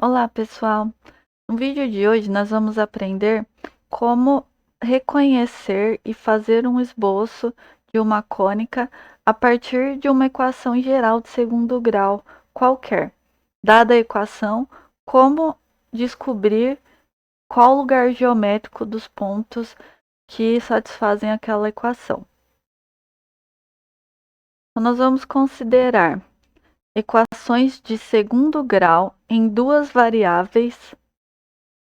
Olá, pessoal! No vídeo de hoje nós vamos aprender como reconhecer e fazer um esboço de uma cônica a partir de uma equação geral de segundo grau qualquer. Dada a equação, como descobrir qual lugar geométrico dos pontos que satisfazem aquela equação. Então, nós vamos considerar equações de segundo grau em duas variáveis,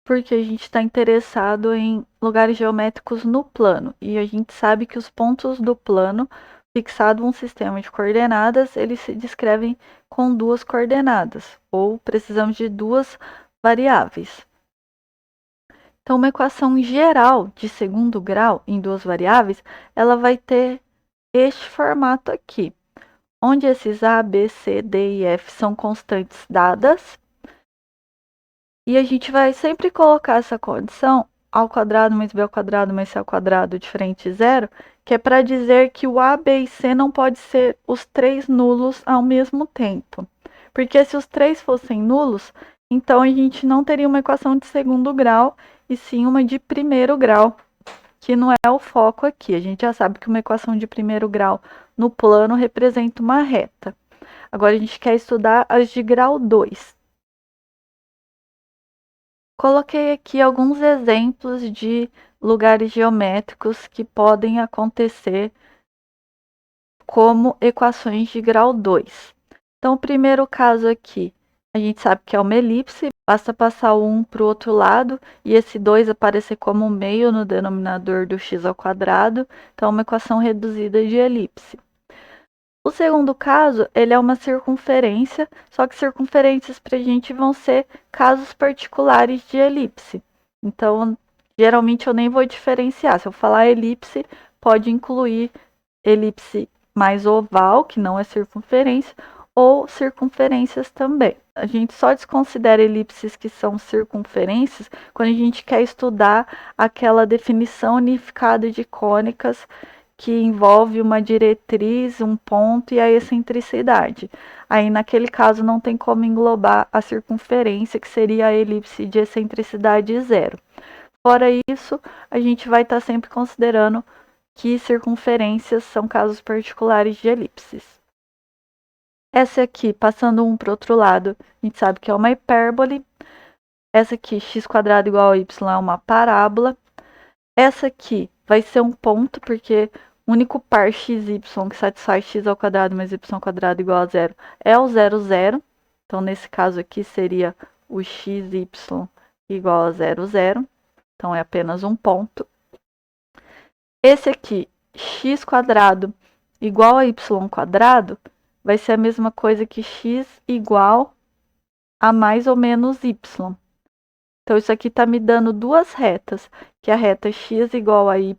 porque a gente está interessado em lugares geométricos no plano. E a gente sabe que os pontos do plano, fixado um sistema de coordenadas, eles se descrevem com duas coordenadas, ou precisamos de duas variáveis. Então, uma equação geral de segundo grau em duas variáveis, ela vai ter este formato aqui, onde esses A, B, C, D e F são constantes dadas. E a gente vai sempre colocar essa condição ao quadrado mais b ao quadrado mais c ao quadrado diferente de zero, que é para dizer que o A, B e C não pode ser os três nulos ao mesmo tempo. Porque se os três fossem nulos, então a gente não teria uma equação de segundo grau, e sim uma de primeiro grau, que não é o foco aqui. A gente já sabe que uma equação de primeiro grau no plano representa uma reta. Agora a gente quer estudar as de grau 2. Coloquei aqui alguns exemplos de lugares geométricos que podem acontecer como equações de grau 2. Então, o primeiro caso aqui, a gente sabe que é uma elipse, basta passar o 1 para o outro lado e esse 2 aparecer como meio no denominador do x ao quadrado. Então, é uma equação reduzida de elipse. O segundo caso, ele é uma circunferência, só que circunferências para a gente vão ser casos particulares de elipse. Então, geralmente eu nem vou diferenciar. Se eu falar elipse, pode incluir elipse mais oval, que não é circunferência, ou circunferências também. A gente só desconsidera elipses que são circunferências quando a gente quer estudar aquela definição unificada de cônicas que envolve uma diretriz, um ponto e a excentricidade. Aí, naquele caso, não tem como englobar a circunferência, que seria a elipse de excentricidade zero. Fora isso, a gente vai estar sempre considerando que circunferências são casos particulares de elipses. Essa aqui, passando um para o outro lado, a gente sabe que é uma hipérbole. Essa aqui, x² igual a y, é uma parábola. Essa aqui vai ser um ponto, porque o único par xy que satisfaz x² mais y² igual a zero é o 0, 0. Então, nesse caso aqui, seria o xy igual a 0, 0. Então, é apenas um ponto. Esse aqui, x² igual a y², vai ser a mesma coisa que x igual a mais ou menos y. Então, isso aqui está me dando duas retas, que é a reta x igual a y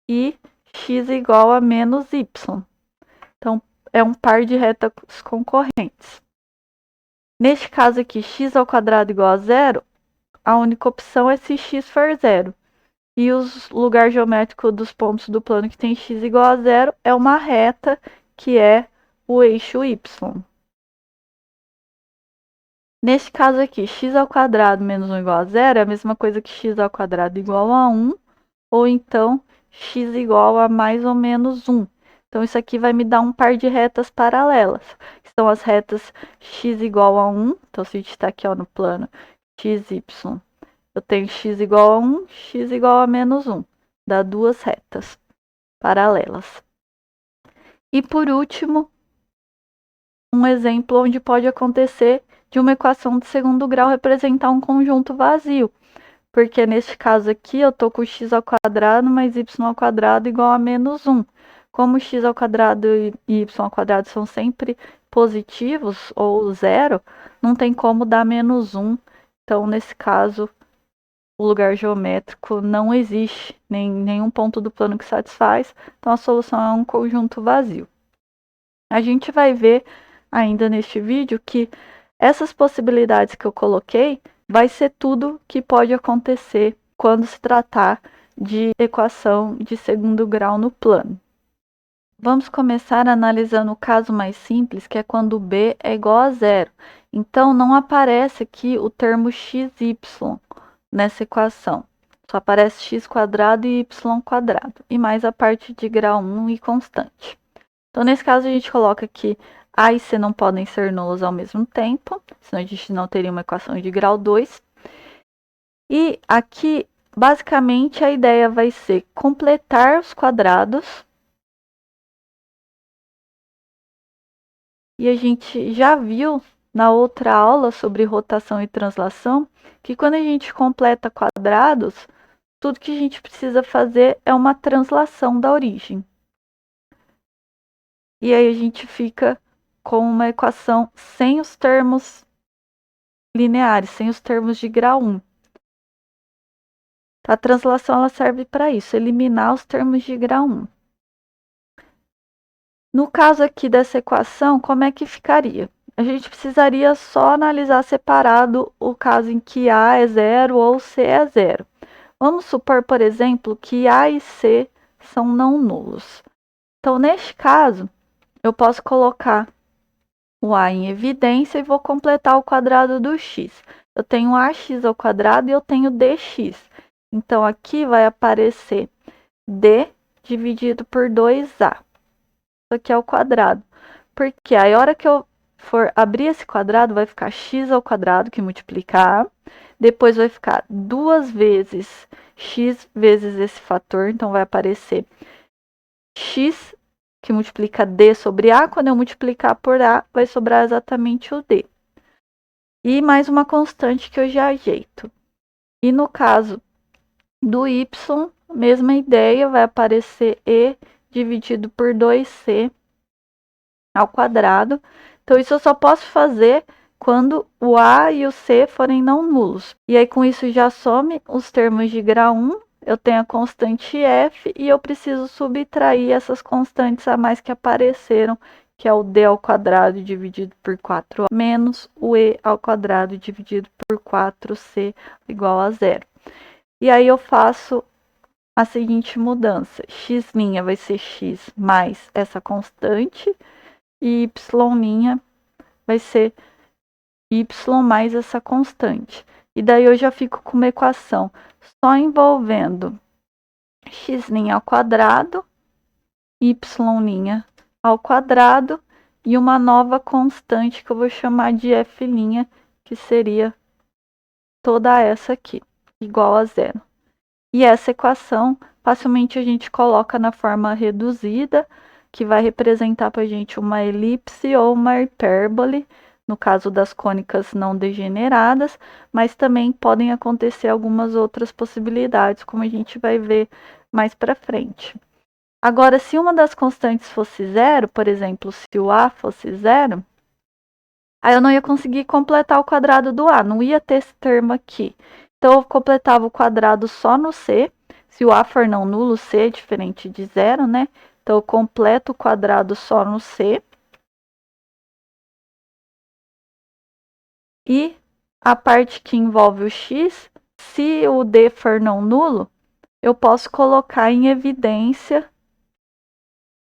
e x igual a menos y. Então, é um par de retas concorrentes. Neste caso aqui, x² igual a zero, a única opção é se x for zero. E o lugar geométrico dos pontos do plano que tem x igual a zero é uma reta, que é o eixo y. Neste caso aqui, x² menos 1 igual a zero é a mesma coisa que x² igual a 1, ou então x igual a mais ou menos 1. Então, isso aqui vai me dar um par de retas paralelas, que são as retas x igual a 1. Então, se a gente está aqui no plano xy, eu tenho x igual a 1, x igual a menos 1. Dá duas retas paralelas. E, por último, um exemplo onde pode acontecer de uma equação de segundo grau representar um conjunto vazio. Porque neste caso aqui eu estou com x² mais y² igual a menos 1. Como x² e y² são sempre positivos ou zero, não tem como dar menos 1. Então, nesse caso, o lugar geométrico não existe, nenhum ponto do plano que satisfaz. Então, a solução é um conjunto vazio. A gente vai ver ainda neste vídeo que essas possibilidades que eu coloquei vai ser tudo que pode acontecer quando se tratar de equação de segundo grau no plano. Vamos começar analisando o caso mais simples, que é quando b é igual a zero. Então, não aparece aqui o termo xy nessa equação. Só aparece x² e y², e mais a parte de grau 1 e constante. Então, nesse caso, a gente coloca que A e C não podem ser nulos ao mesmo tempo, senão a gente não teria uma equação de grau 2. E aqui, basicamente, a ideia vai ser completar os quadrados. E a gente já viu na outra aula sobre rotação e translação que quando a gente completa quadrados, tudo que a gente precisa fazer é uma translação da origem. E aí a gente fica com uma equação sem os termos lineares, sem os termos de grau 1. A translação ela serve para isso, eliminar os termos de grau 1. No caso aqui dessa equação, como é que ficaria? A gente precisaria só analisar separado o caso em que A é 0 ou C é 0. Vamos supor, por exemplo, que A e C são não nulos. Então, neste caso, eu posso colocar o A em evidência e vou completar o quadrado do x. Eu tenho ax² e eu tenho dx. Então, aqui vai aparecer d dividido por 2a. Isso aqui é o quadrado. Porque aí, a hora que eu for abrir esse quadrado, vai ficar x², que multiplica a. Depois vai ficar 2 vezes x vezes esse fator. Então, vai aparecer x, que multiplica d sobre a. Quando eu multiplicar por a, vai sobrar exatamente o d. E mais uma constante que eu já ajeito. E no caso do y, mesma ideia, vai aparecer e dividido por 2c ao quadrado. Então, isso eu só posso fazer quando o A e o C forem não nulos. E aí, com isso, já some os termos de grau 1, eu tenho a constante f e eu preciso subtrair essas constantes a mais que apareceram, que é o d² dividido por 4 menos o e² dividido por 4c igual a 0. E aí eu faço a seguinte mudança. X' vai ser x mais essa constante e y' vai ser y mais essa constante. E daí eu já fico com uma equação só envolvendo x' y' e uma nova constante que eu vou chamar de f', que seria toda essa aqui, igual a 0. E essa equação facilmente a gente coloca na forma reduzida, que vai representar para a gente uma elipse ou uma hipérbole, no caso das cônicas não degeneradas, mas também podem acontecer algumas outras possibilidades, como a gente vai ver mais para frente. Agora, se uma das constantes fosse 0, por exemplo, se o A fosse 0, aí eu não ia conseguir completar o quadrado do A, não ia ter esse termo aqui. Então, eu completava o quadrado só no C. Se o A for não nulo, C é diferente de 0, né? Então, eu completo o quadrado só no C. E a parte que envolve o x, se o D for não nulo, eu posso colocar em evidência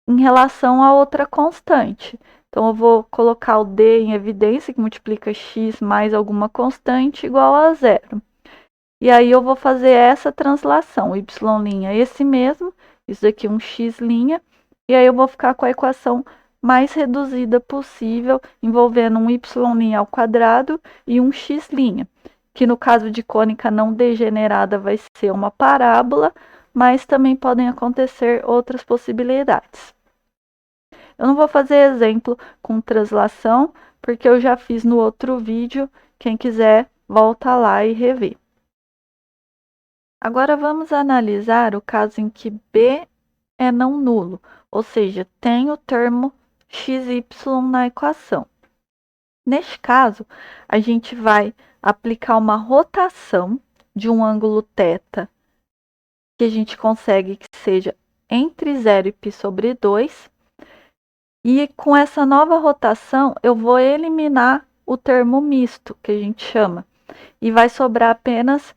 em relação a outra constante. Então, eu vou colocar o D em evidência, que multiplica x mais alguma constante igual a 0. E aí eu vou fazer essa translação, y' esse mesmo, isso aqui um x', e aí eu vou ficar com a equação mais reduzida possível, envolvendo um y' e um x', que no caso de cônica não degenerada vai ser uma parábola, mas também podem acontecer outras possibilidades. Eu não vou fazer exemplo com translação, porque eu já fiz no outro vídeo, quem quiser volta lá e rever. Agora vamos analisar o caso em que B é não nulo, ou seja, tem o termo xy na equação. Neste caso, a gente vai aplicar uma rotação de um ângulo θ, que a gente consegue que seja entre 0 e π sobre 2. E com essa nova rotação, eu vou eliminar o termo misto, que a gente chama, e vai sobrar apenas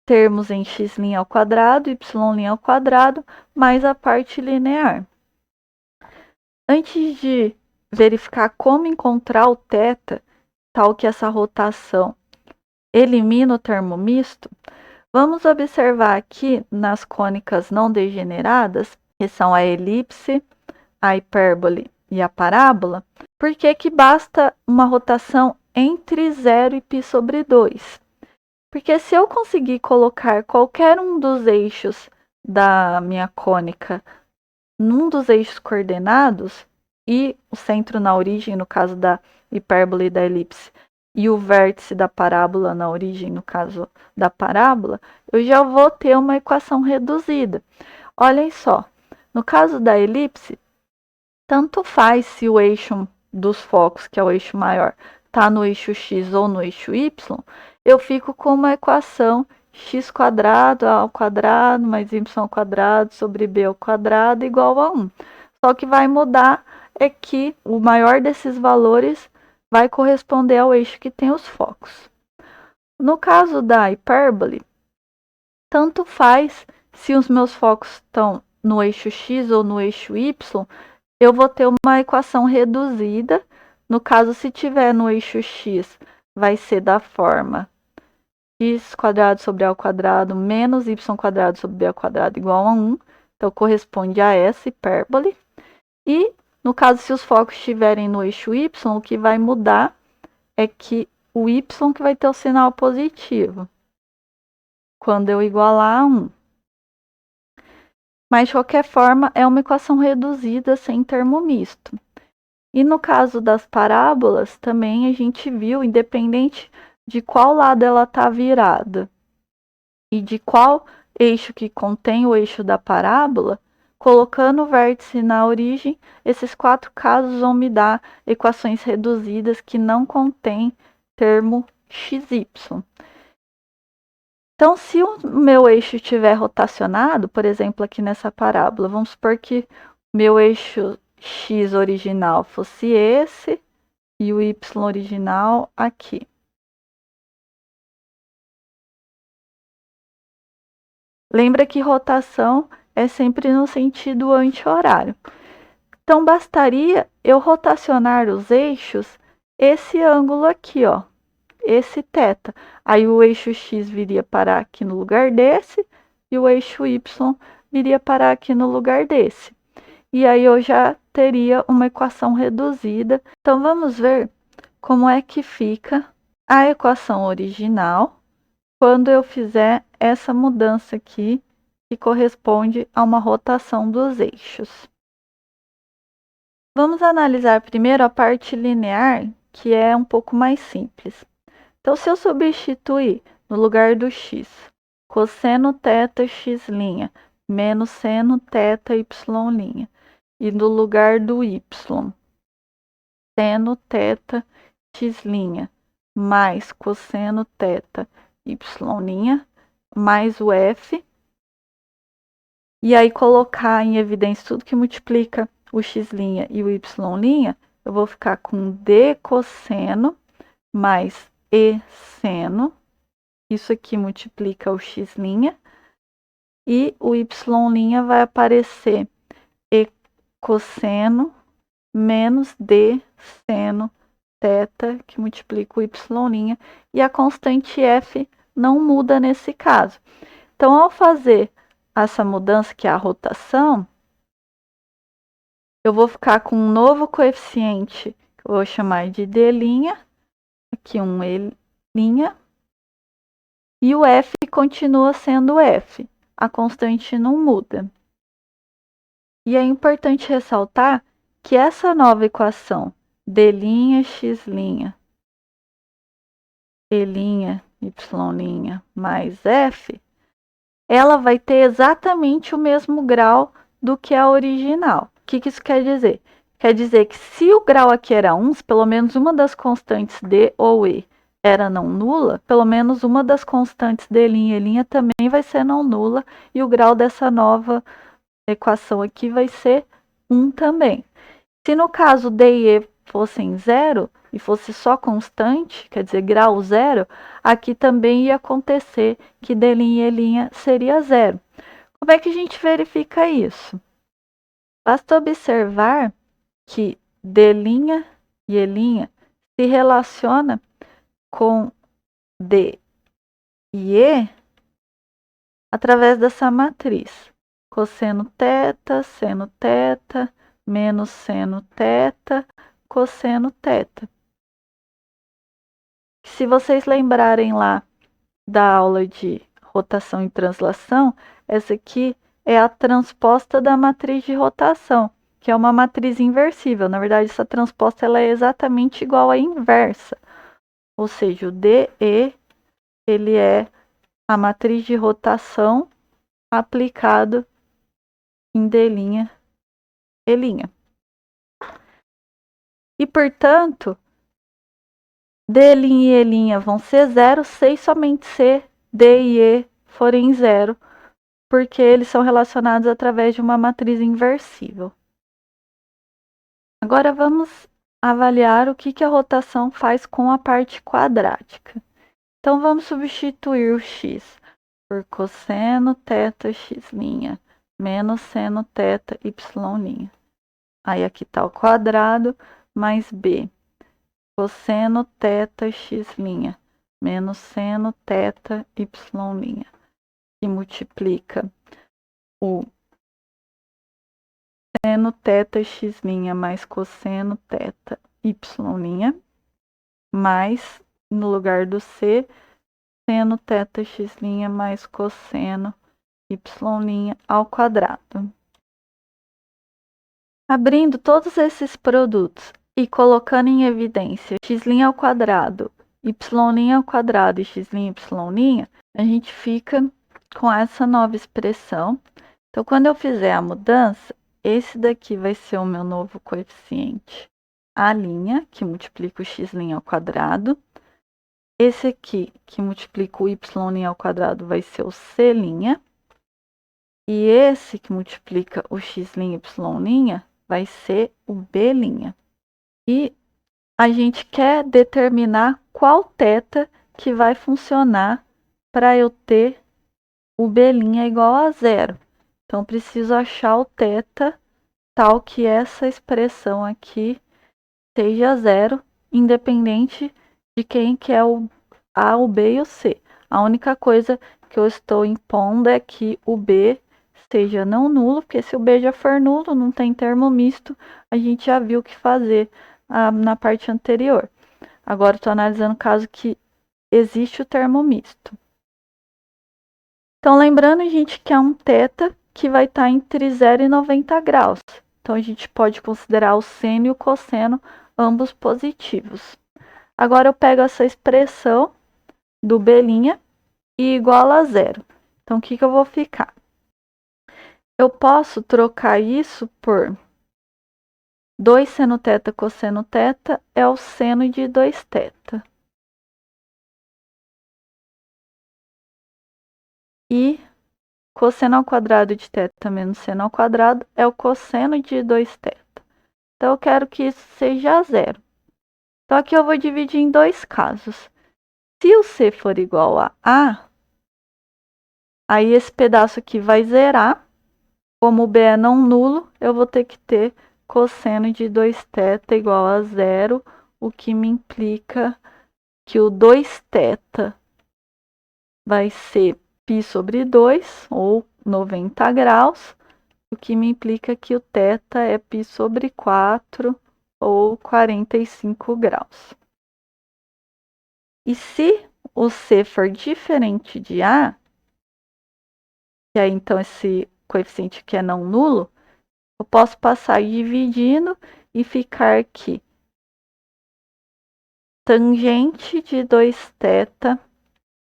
termos em x' ao quadrado, y' ao quadrado, mais a parte linear. Antes de verificar como encontrar o θ, tal que essa rotação elimina o termo misto, vamos observar aqui nas cônicas não degeneradas, que são a elipse, a hipérbole e a parábola, por que basta uma rotação entre 0 e π sobre 2? Porque se eu conseguir colocar qualquer um dos eixos da minha cônica num dos eixos coordenados, e o centro na origem, no caso da hipérbole e da elipse, e o vértice da parábola na origem, no caso da parábola, eu já vou ter uma equação reduzida. Olhem só, no caso da elipse, tanto faz se o eixo dos focos, que é o eixo maior, está no eixo x ou no eixo y, eu fico com uma equação x quadrado ao quadrado mais y ao quadrado sobre b ao quadrado igual a 1. Só que vai mudar é que o maior desses valores vai corresponder ao eixo que tem os focos. No caso da hipérbole, tanto faz se os meus focos estão no eixo x ou no eixo y, eu vou ter uma equação reduzida. No caso, se tiver no eixo x, vai ser da forma x quadrado sobre a ao quadrado menos y quadrado sobre b ao quadrado igual a 1. Então, corresponde a essa hipérbole. E, no caso, se os focos estiverem no eixo y, o que vai mudar é que o y que vai ter o sinal positivo, quando eu igualar a 1. Mas, de qualquer forma, é uma equação reduzida sem termo misto. E no caso das parábolas, também a gente viu, independente de qual lado ela está virada e de qual eixo que contém o eixo da parábola, colocando o vértice na origem, esses 4 casos vão me dar equações reduzidas que não contêm termo xy. Então, se o meu eixo estiver rotacionado, por exemplo, aqui nessa parábola, vamos supor que meu eixo x original fosse esse e o y original aqui. Lembra que rotação é sempre no sentido anti-horário. Então, bastaria eu rotacionar os eixos esse ângulo aqui, ó, esse θ. Aí o eixo x viria parar aqui no lugar desse e o eixo y viria parar aqui no lugar desse. E aí eu já teria uma equação reduzida. Então, vamos ver como é que fica a equação original quando eu fizer essa mudança aqui, que corresponde a uma rotação dos eixos. Vamos analisar primeiro a parte linear, que é um pouco mais simples. Então, se eu substituir no lugar do x, cosseno θ x' menos seno θ y', e no lugar do y, seno θ x' mais cosseno θ y' mais o f, e aí colocar em evidência tudo que multiplica o x' e o y', eu vou ficar com d cosseno mais e seno, isso aqui multiplica o x', e o y' vai aparecer e cosseno menos d seno θ, que multiplica o y', e a constante f não muda nesse caso. Então, ao fazer essa mudança, que é a rotação, eu vou ficar com um novo coeficiente, que eu vou chamar de d', aqui um e', e o f continua sendo f, a constante não muda. E é importante ressaltar que essa nova equação, d', x', e', y' mais f, ela vai ter exatamente o mesmo grau do que a original. O que isso quer dizer? Quer dizer que se o grau aqui era 1, se pelo menos uma das constantes d ou e era não nula, pelo menos uma das constantes d' e' também vai ser não nula, e o grau dessa nova equação aqui vai ser 1 também. Se no caso d e e fossem 0 e fosse só constante, quer dizer, grau 0, aqui também ia acontecer que d' e e' seria 0. Como é que a gente verifica isso? Basta observar que d' e e' se relaciona com D e E através dessa matriz. Cosseno θ, menos seno θ, cosseno θ. Se vocês lembrarem lá da aula de rotação e translação, essa aqui é a transposta da matriz de rotação, que é uma matriz inversível. Na verdade, essa transposta ela é exatamente igual à inversa. Ou seja, o DE ele é a matriz de rotação aplicado em D', E'. E, portanto, D' e E' vão ser zero se somente se D e E forem zero, porque eles são relacionados através de uma matriz inversível. Agora vamos avaliar o que a rotação faz com a parte quadrática. Então vamos substituir o x por cosseno θ x' menos seno θ y'. Aí aqui está o quadrado mais b cosseno θ x' menos seno θ y', que multiplica o seno θ x' mais cosseno θ y', mais, no lugar do c, seno θ x' mais cosseno y' ao quadrado. Abrindo todos esses produtos e colocando em evidência x' ao quadrado, y' ao quadrado e x' y', a gente fica com essa nova expressão. Então, quando eu fizer a mudança, esse daqui vai ser o meu novo coeficiente A', que multiplica o x' ao quadrado. Esse aqui, que multiplica o y' ao quadrado, vai ser o C'. E esse que multiplica o x', y', vai ser o B'. E a gente quer determinar qual θ que vai funcionar para eu ter o B' igual a zero. Então, preciso achar o θ tal que essa expressão aqui seja zero, independente de quem que é o A, o B e o C. A única coisa que eu estou impondo é que o B seja não nulo, porque se o B já for nulo, não tem termo misto, a gente já viu o que fazer na parte anterior. Agora estou analisando o caso que existe o termo misto. Então, lembrando, a gente quer um θ que vai estar entre 0 e 90 graus. Então, a gente pode considerar o seno e o cosseno ambos positivos. Agora, eu pego essa expressão do B' e iguala a zero. Então, o que eu vou ficar? Eu posso trocar isso por 2 seno θ cosseno θ é o seno de 2θ. E cosseno ao quadrado de θ menos seno ao quadrado é o cosseno de 2θ. Então, eu quero que isso seja zero. Então, aqui eu vou dividir em dois casos. Se o C for igual a A, aí esse pedaço aqui vai zerar. Como o B é não nulo, eu vou ter que ter cosseno de 2θ igual a zero, o que me implica que o 2θ vai ser π sobre 2, ou 90 graus, o que me implica que o θ é π sobre 4, ou 45 graus. E se o C for diferente de A, que aí então esse coeficiente que é não nulo, eu posso passar dividindo e ficar que tangente de 2θ,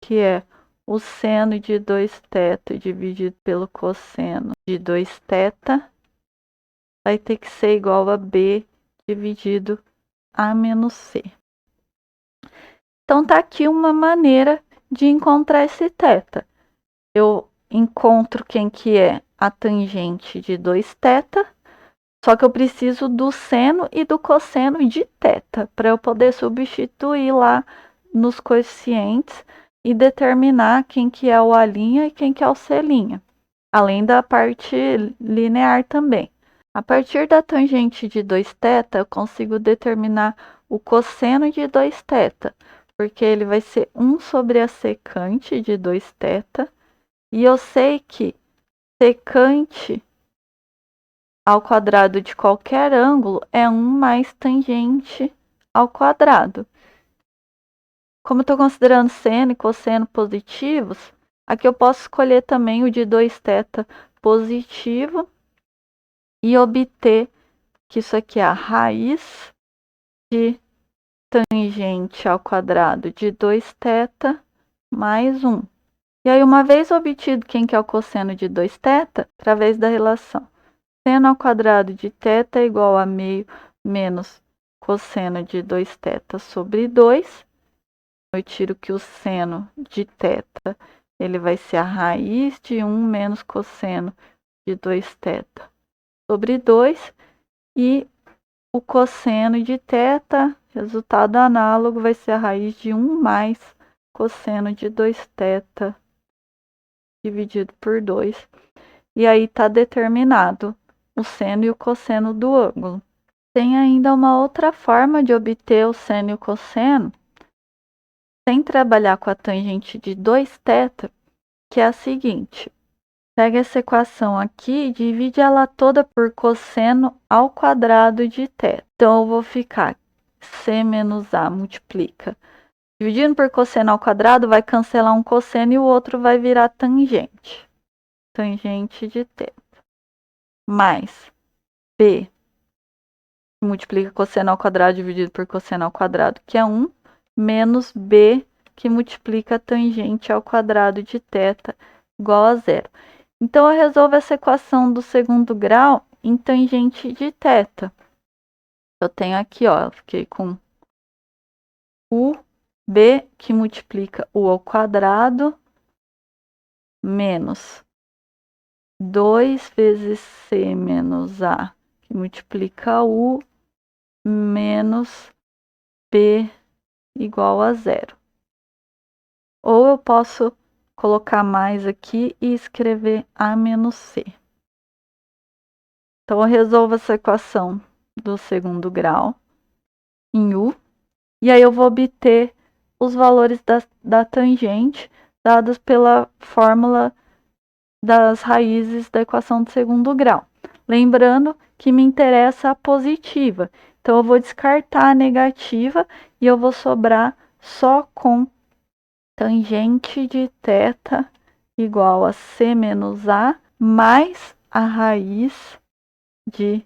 que é o seno de 2θ dividido pelo cosseno de 2θ, vai ter que ser igual a B dividido A menos C. Então, tá aqui uma maneira de encontrar esse θ. Eu encontro quem que é a tangente de 2θ, só que eu preciso do seno e do cosseno de θ, para eu poder substituir lá nos coeficientes e determinar quem que é o A' e quem que é o C', além da parte linear também. A partir da tangente de 2θ, eu consigo determinar o cosseno de 2θ, porque ele vai ser 1 sobre a secante de 2θ, e eu sei que secante ao quadrado de qualquer ângulo é 1 mais tangente ao quadrado. Como eu estou considerando seno e cosseno positivos, aqui eu posso escolher também o de 2θ positivo e obter que isso aqui é a raiz de tangente ao quadrado de 2θ mais 1. E aí, uma vez obtido quem que é o cosseno de 2θ, através da relação seno ao quadrado de θ é igual a meio menos cosseno de 2θ sobre 2. Eu tiro que o seno de θ ele vai ser a raiz de 1 menos cosseno de 2θ sobre 2. E o cosseno de θ, resultado análogo, vai ser a raiz de 1 mais cosseno de 2θ dividido por 2. E aí está determinado o seno e o cosseno do ângulo. Tem ainda uma outra forma de obter o seno e o cosseno, sem trabalhar com a tangente de 2θ, que é a seguinte. Pega essa equação aqui e divide ela toda por cosseno ao quadrado de θ. Então, eu vou ficar c menos a multiplica. Dividindo por cosseno ao quadrado, vai cancelar um cosseno e o outro vai virar tangente. Tangente de θ. Mais b, multiplica cosseno ao quadrado dividido por cosseno ao quadrado, que é 1, menos b, que multiplica tangente ao quadrado de θ, igual a 0. Então, eu resolvo essa equação do segundo grau em tangente de θ. Eu tenho aqui, ó, eu fiquei com u b, que multiplica u ao quadrado, menos 2 vezes c menos a, que multiplica u, menos b igual a 0. Ou eu posso colocar mais aqui e escrever a menos c. Então, eu resolvo essa equação do segundo grau em u, e aí eu vou obter os valores da tangente dados pela fórmula das raízes da equação do segundo grau. Lembrando que me interessa a positiva, então eu vou descartar a negativa e eu vou sobrar só com tangente de θ igual a c menos a mais a raiz de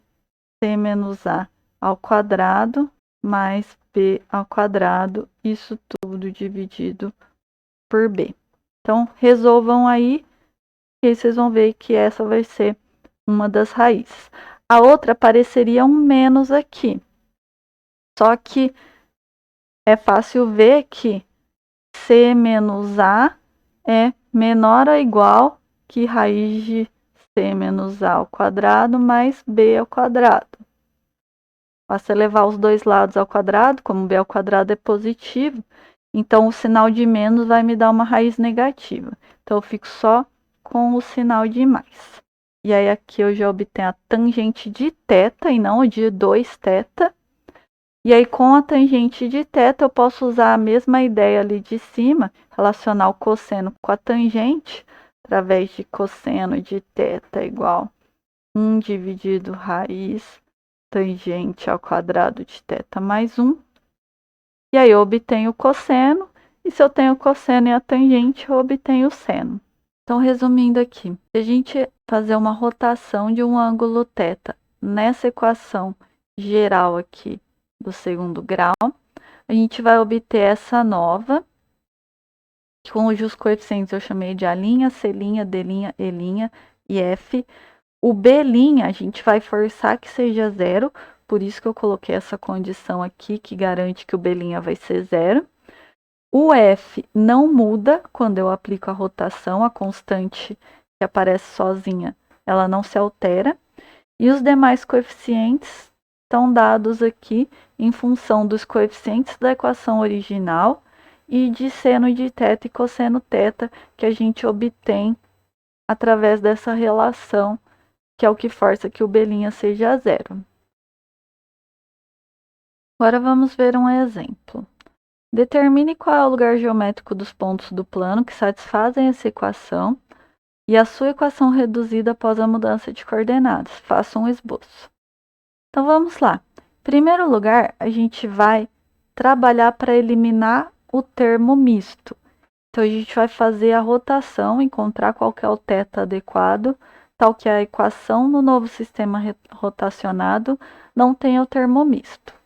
c menos a ao quadrado mais b ao quadrado, isso tudo dividido por b. Então, resolvam aí, e aí vocês vão ver que essa vai ser uma das raízes. A outra apareceria um menos aqui. Só que é fácil ver que c menos a é menor ou igual que raiz de c menos a ao quadrado mais b ao quadrado. Basta levar os dois lados ao quadrado, como b ao quadrado é positivo, então o sinal de menos vai me dar uma raiz negativa. Então, eu fico só com o sinal de mais. E aí, aqui eu já obtenho a tangente de θ e não de 2θ. E aí, com a tangente de θ, eu posso usar a mesma ideia ali de cima, relacionar o cosseno com a tangente, através de cosseno de θ igual 1 dividido raiz tangente ao quadrado de θ mais 1. E aí, eu obtenho o cosseno, e se eu tenho o cosseno e a tangente, eu obtenho o seno. Então, resumindo aqui, se a gente fazer uma rotação de um ângulo θ nessa equação geral aqui do segundo grau, a gente vai obter essa nova, cujos coeficientes eu chamei de A', C', D', E' e F. O B' a gente vai forçar que seja 0, por isso que eu coloquei essa condição aqui, que garante que o B' vai ser 0. O F não muda quando eu aplico a rotação, a constante que aparece sozinha, ela não se altera. E os demais coeficientes estão dados aqui em função dos coeficientes da equação original e de seno de θ e cosseno θ que a gente obtém através dessa relação, que é o que força que o B' seja 0. Agora vamos ver um exemplo. Determine qual é o lugar geométrico dos pontos do plano que satisfazem essa equação e a sua equação reduzida após a mudança de coordenadas. Faça um esboço. Então vamos lá. Em primeiro lugar, a gente vai trabalhar para eliminar o termo misto. Então a gente vai fazer a rotação, encontrar qual que é o θ adequado, tal que a equação no novo sistema rotacionado não tenha o termo misto.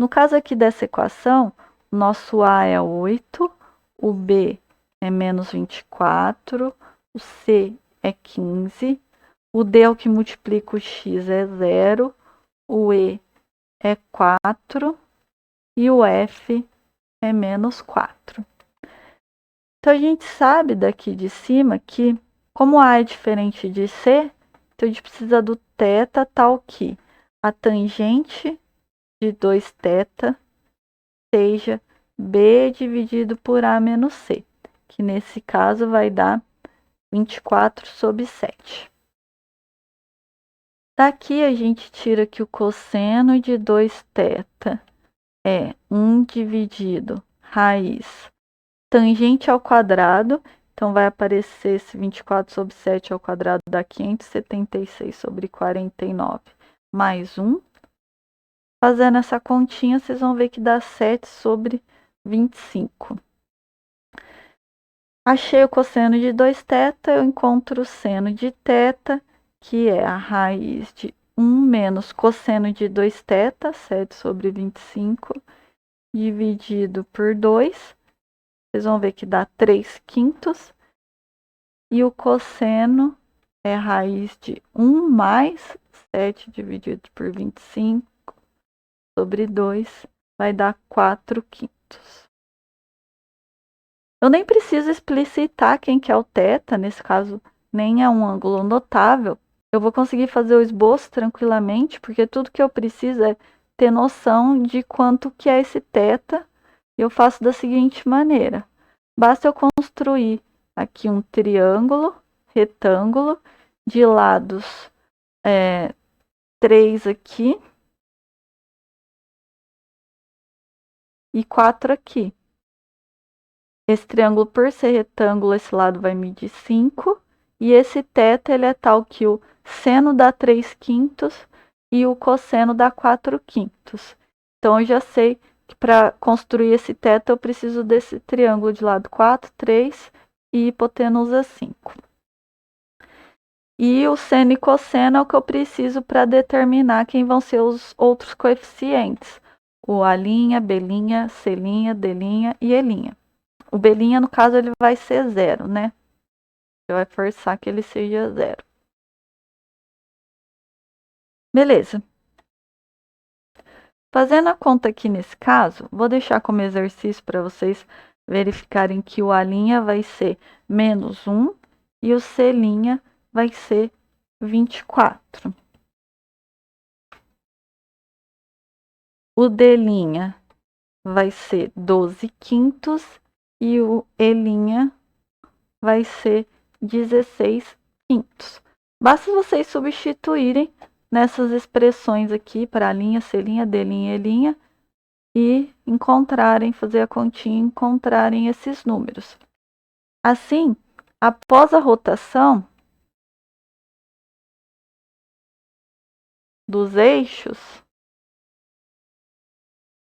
No caso aqui dessa equação, o nosso A é 8, o B é menos 24, o C é 15, o D é o que multiplica o X é 0, o E é 4 e o F é menos 4. Então a gente sabe daqui de cima que, como A é diferente de C, então a gente precisa do θ tal que a tangente de 2θ seja B dividido por A menos C, que nesse caso vai dar 24/7. Daqui a gente tira que o cosseno de 2θ é 1 dividido raiz tangente ao quadrado, então vai aparecer esse 24/7 ao quadrado dá 576/49 mais 1. Fazendo essa continha, vocês vão ver que dá 7/25. Achei o cosseno de 2θ, eu encontro o seno de θ, que é a raiz de 1 menos cosseno de 2θ, 7/25, dividido por 2. Vocês vão ver que dá 3/5. E o cosseno é a raiz de 1 mais 7 dividido por 25 sobre 2, vai dar 4/5. Eu nem preciso explicitar quem que é o θ, nesse caso nem é um ângulo notável. Eu vou conseguir fazer o esboço tranquilamente, porque tudo que eu preciso é ter noção de quanto que é esse θ. Eu faço da seguinte maneira. Basta eu construir aqui um triângulo, retângulo, de lados 3 aqui e 4 aqui. Esse triângulo, por ser retângulo, esse lado vai medir 5. E esse θ, ele é tal que o seno dá 3/5 e o cosseno dá 4/5. Então, eu já sei que para construir esse θ, eu preciso desse triângulo de lado 4, 3 e hipotenusa 5. E o seno e cosseno é o que eu preciso para determinar quem vão ser os outros coeficientes. O A', B', C', D' e E'. O B', no caso, ele vai ser 0, né? Você vai forçar que ele seja 0. Beleza. Fazendo a conta aqui nesse caso, vou deixar como exercício para vocês verificarem que o A' vai ser menos 1 e o C' vai ser 24. O D' vai ser 12/5 e o E' vai ser 16/5. Basta vocês substituírem nessas expressões aqui para a linha, C', D', E' e encontrarem, fazer a continha e encontrarem esses números. Assim, após a rotação dos eixos,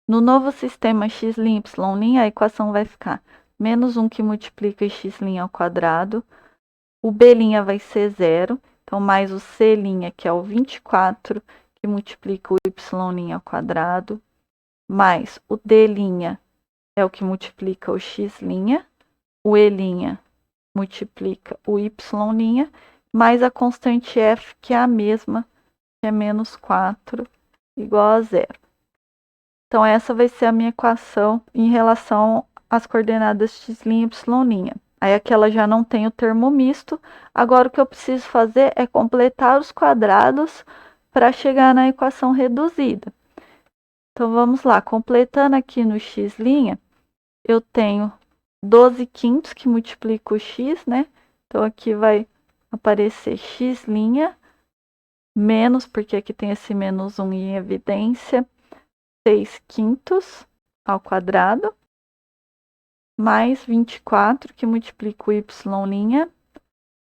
no novo sistema x', y', a equação vai ficar menos 1 que multiplica x' ao quadrado, o B' vai ser 0, então mais o C', que é o 24, que multiplica o y' ao quadrado, mais o D' é o que multiplica o x', o E' multiplica o y', mais a constante f, que é a mesma, que é menos 4, igual a 0. Então, essa vai ser a minha equação em relação às coordenadas x', y'. Aí aqui ela já não tem o termo misto. Agora, o que eu preciso fazer é completar os quadrados para chegar na equação reduzida. Então, vamos lá. Completando aqui no x', eu tenho 12/5 que multiplica o x, né? Então, aqui vai aparecer x', menos, porque aqui tem esse menos 1 em evidência, 6/5 ao quadrado, mais 24, que multiplica o y',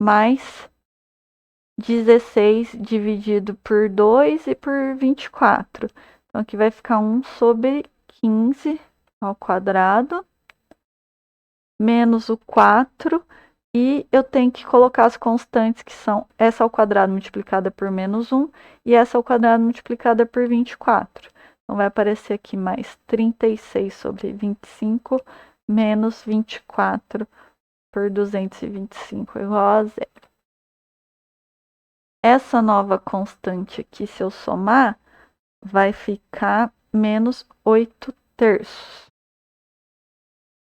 mais 16 dividido por 2 e por 24. Então, aqui vai ficar 1/15 ao quadrado, menos o 4, e eu tenho que colocar as constantes, que são essa ao quadrado multiplicada por menos 1 e essa ao quadrado multiplicada por 24. Então, vai aparecer aqui mais 36/25 menos 24 por 225 igual a 0. Essa nova constante aqui, se eu somar, vai ficar menos 8/3.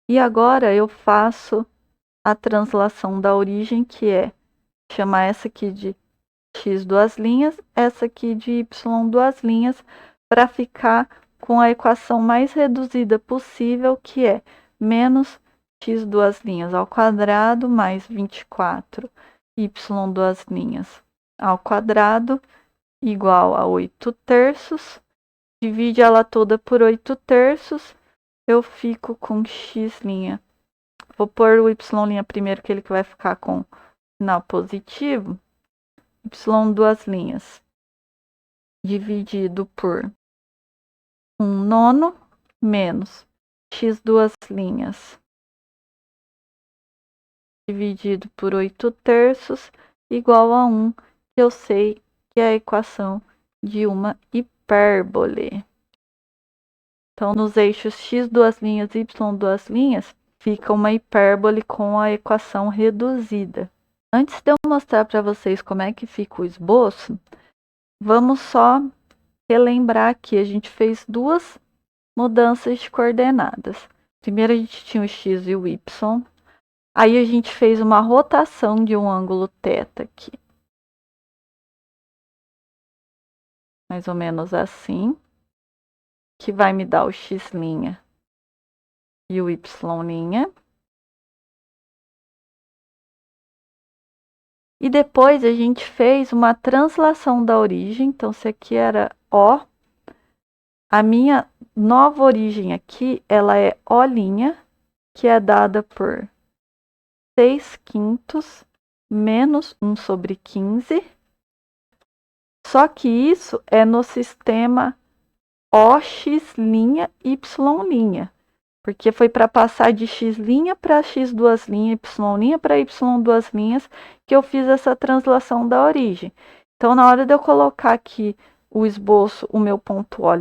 E agora eu faço a translação da origem, que é chamar essa aqui de x duas linhas, essa aqui de y duas linhas, para ficar com a equação mais reduzida possível, que é menos x duas linhas ao quadrado mais 24 y duas linhas ao quadrado igual a 8/3. Divide ela toda por 8/3, eu fico com x'. Vou pôr o y' primeiro, que ele que vai ficar com sinal positivo. Y duas linhas dividido por 1/9 menos x duas linhas dividido por 8/3 igual a 1, que eu sei que é a equação de uma hipérbole. Então, nos eixos x duas linhas e y duas linhas, fica uma hipérbole com a equação reduzida. Antes de eu mostrar para vocês como é que fica o esboço, vamos só relembrar aqui. A gente fez duas mudanças de coordenadas. Primeiro a gente tinha o x e o y. Aí a gente fez uma rotação de um ângulo θ aqui. Mais ou menos assim. Que vai me dar o x' e o y'. E depois a gente fez uma translação da origem. Então, se aqui era O, a minha nova origem aqui, ela é O', que é dada por 6/5 menos 1/15. Só que isso é no sistema OX', Y'. Porque foi para passar de x' para x duas linhas, y' para y duas linhas, que eu fiz essa translação da origem. Então, na hora de eu colocar aqui o esboço, o meu ponto O',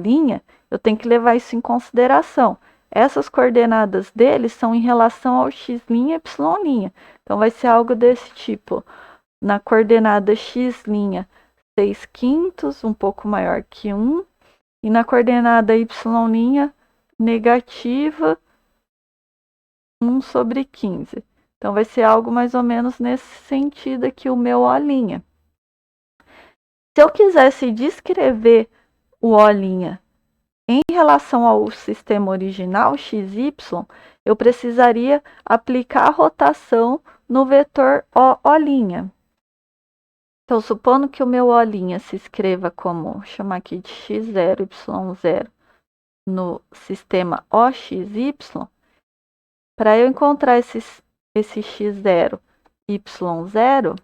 eu tenho que levar isso em consideração. Essas coordenadas dele são em relação ao x', y'. Então, vai ser algo desse tipo. Na coordenada x', 6/5, um pouco maior que 1. E na coordenada y', negativa 1/15. Então, vai ser algo mais ou menos nesse sentido aqui, o meu O'. Se eu quisesse descrever o O' em relação ao sistema original, XY, eu precisaria aplicar a rotação no vetor O'O'. Então, supondo que o meu O' se escreva como, vou chamar aqui de x0, y0, no sistema OXY, para eu encontrar esse x0, y0,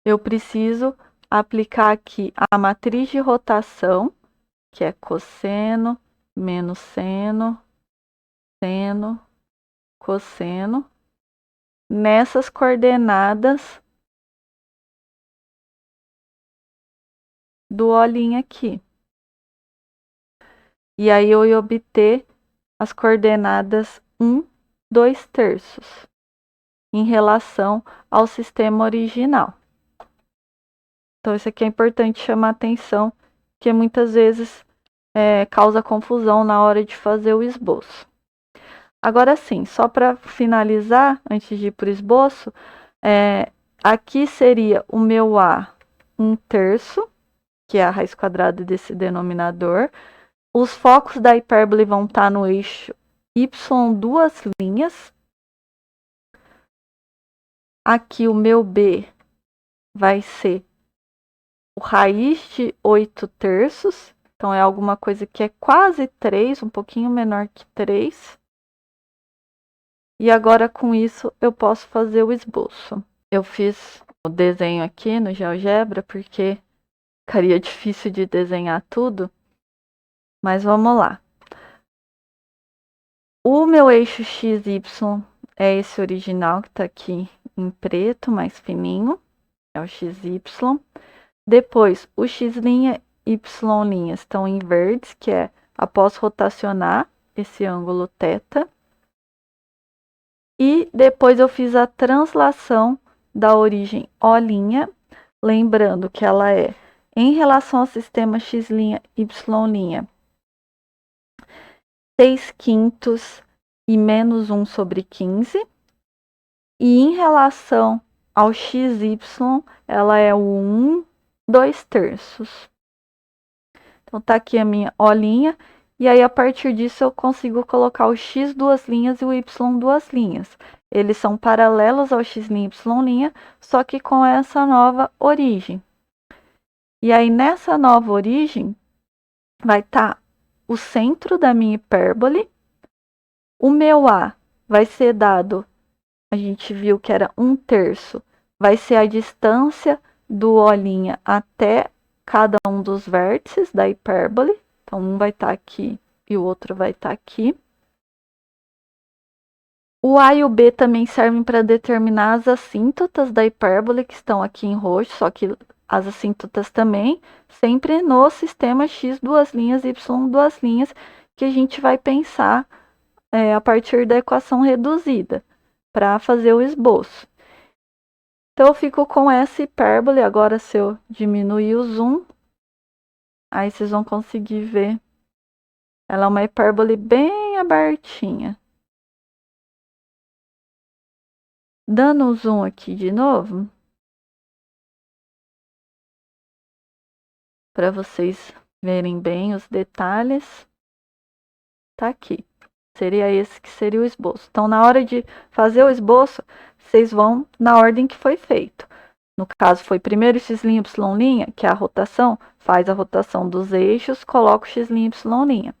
eu preciso aplicar aqui a matriz de rotação, que é cosseno, menos seno, seno, cosseno, nessas coordenadas do O' aqui. E aí eu ia obter as coordenadas 1, 2/3 em relação ao sistema original. Então, isso aqui é importante chamar atenção, porque muitas vezes causa confusão na hora de fazer o esboço. Agora sim, só para finalizar, antes de ir para o esboço, aqui seria o meu A 1/3, que é a raiz quadrada desse denominador. Os focos da hipérbole vão estar no eixo y duas linhas. Aqui o meu B vai ser o raiz de 8/3. Então, é alguma coisa que é quase 3, um pouquinho menor que 3. E agora, com isso, eu posso fazer o esboço. Eu fiz o desenho aqui no GeoGebra, porque ficaria difícil de desenhar tudo. Mas vamos lá. O meu eixo XY é esse original que está aqui em preto, mais fininho. É o XY. Depois, o X' e Y' estão em verdes, que é após rotacionar esse ângulo θ. E depois eu fiz a translação da origem O', lembrando que ela é em relação ao sistema X', Y', 6/5 e menos 1/15. E em relação ao XY, ela é o 1, 2/3. Então tá aqui a minha O'. E aí, a partir disso, eu consigo colocar o X duas linhas e o Y duas linhas. Eles são paralelos ao X', Y', só que com essa nova origem. E aí, nessa nova origem, vai estar o centro da minha hipérbole. O meu A vai ser dado, a gente viu que era 1/3, vai ser a distância do O' até cada um dos vértices da hipérbole. Então, um vai estar aqui e o outro vai estar aqui. O A e o B também servem para determinar as assíntotas da hipérbole, que estão aqui em roxo, só que as assíntotas também, sempre no sistema X duas linhas, Y duas linhas, que a gente vai pensar a partir da equação reduzida, para fazer o esboço. Então, eu fico com essa hipérbole. Agora, se eu diminuir o zoom, aí vocês vão conseguir ver. Ela é uma hipérbole bem abertinha. Dando um zoom aqui de novo, para vocês verem bem os detalhes. Tá aqui. Seria esse que seria o esboço. Então, na hora de fazer o esboço, vocês vão na ordem que foi feito. No caso, foi primeiro X', Y', que é a rotação, faz a rotação dos eixos, coloca o X', Y'.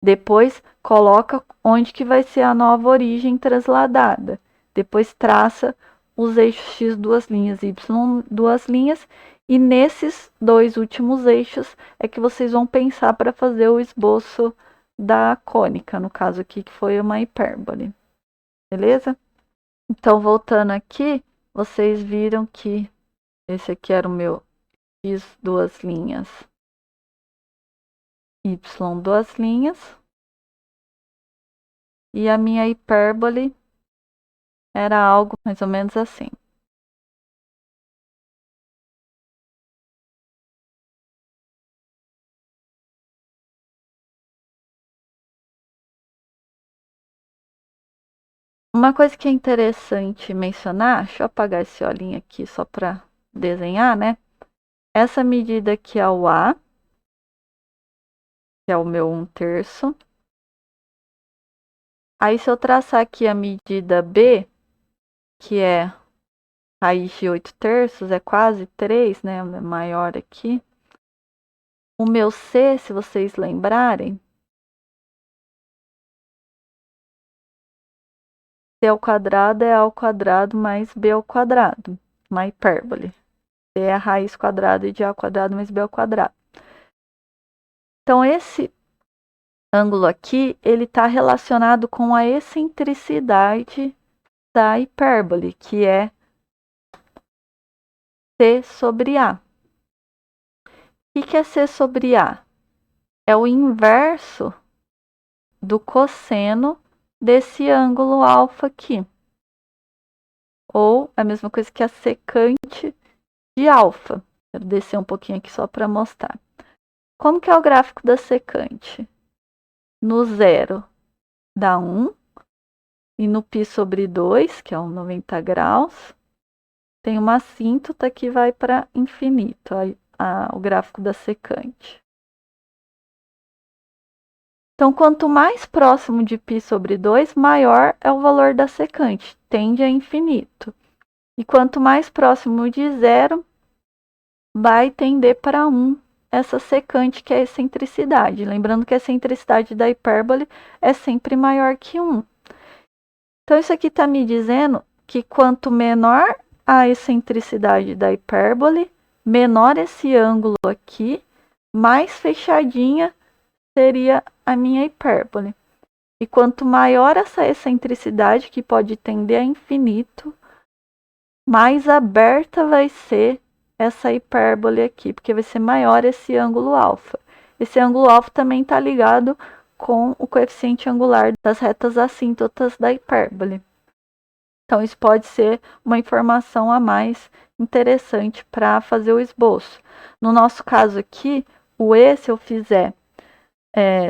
Depois, coloca onde que vai ser a nova origem transladada. Depois, traça os eixos X duas linhas e Y duas linhas. E nesses dois últimos eixos é que vocês vão pensar para fazer o esboço da cônica, no caso aqui, que foi uma hipérbole. Beleza? Então, voltando aqui, vocês viram que esse aqui era o meu X duas linhas, Y duas linhas. E a minha hipérbole era algo mais ou menos assim. Uma coisa que é interessante mencionar, deixa eu apagar esse olhinho aqui só para desenhar, né? Essa medida aqui é o A, que é o meu 1/3. Aí, se eu traçar aqui a medida B, que é raiz de 8/3, é quase 3, né? Maior aqui. O meu C, se vocês lembrarem, C ao quadrado é A ao quadrado mais B ao quadrado, uma hipérbole. C é a raiz quadrada de A ao quadrado mais B ao quadrado. Então, esse ângulo aqui, ele está relacionado com a excentricidade da hipérbole, que é C sobre A. O que é C sobre A? É o inverso do cosseno desse ângulo alfa aqui. Ou a mesma coisa que a secante de alfa. Quero descer um pouquinho aqui só para mostrar. Como que é o gráfico da secante? No 0 dá 1. E no π sobre 2, que é um 90 graus, tem uma assíntota que vai para infinito, o gráfico da secante. Então, quanto mais próximo de π sobre 2, maior é o valor da secante, tende a infinito. E quanto mais próximo de 0, vai tender para 1. essa secante, que é a excentricidade. Lembrando que a excentricidade da hipérbole é sempre maior que 1. Então, isso aqui está me dizendo que quanto menor a excentricidade da hipérbole, menor esse ângulo aqui, mais fechadinha seria a minha hipérbole. E quanto maior essa excentricidade, que pode tender a infinito, mais aberta vai ser essa hipérbole aqui, porque vai ser maior esse ângulo alfa. Esse ângulo alfa também está ligado com o coeficiente angular das retas assíntotas da hipérbole. Então, isso pode ser uma informação a mais interessante para fazer o esboço. No nosso caso aqui, o E, se eu fizer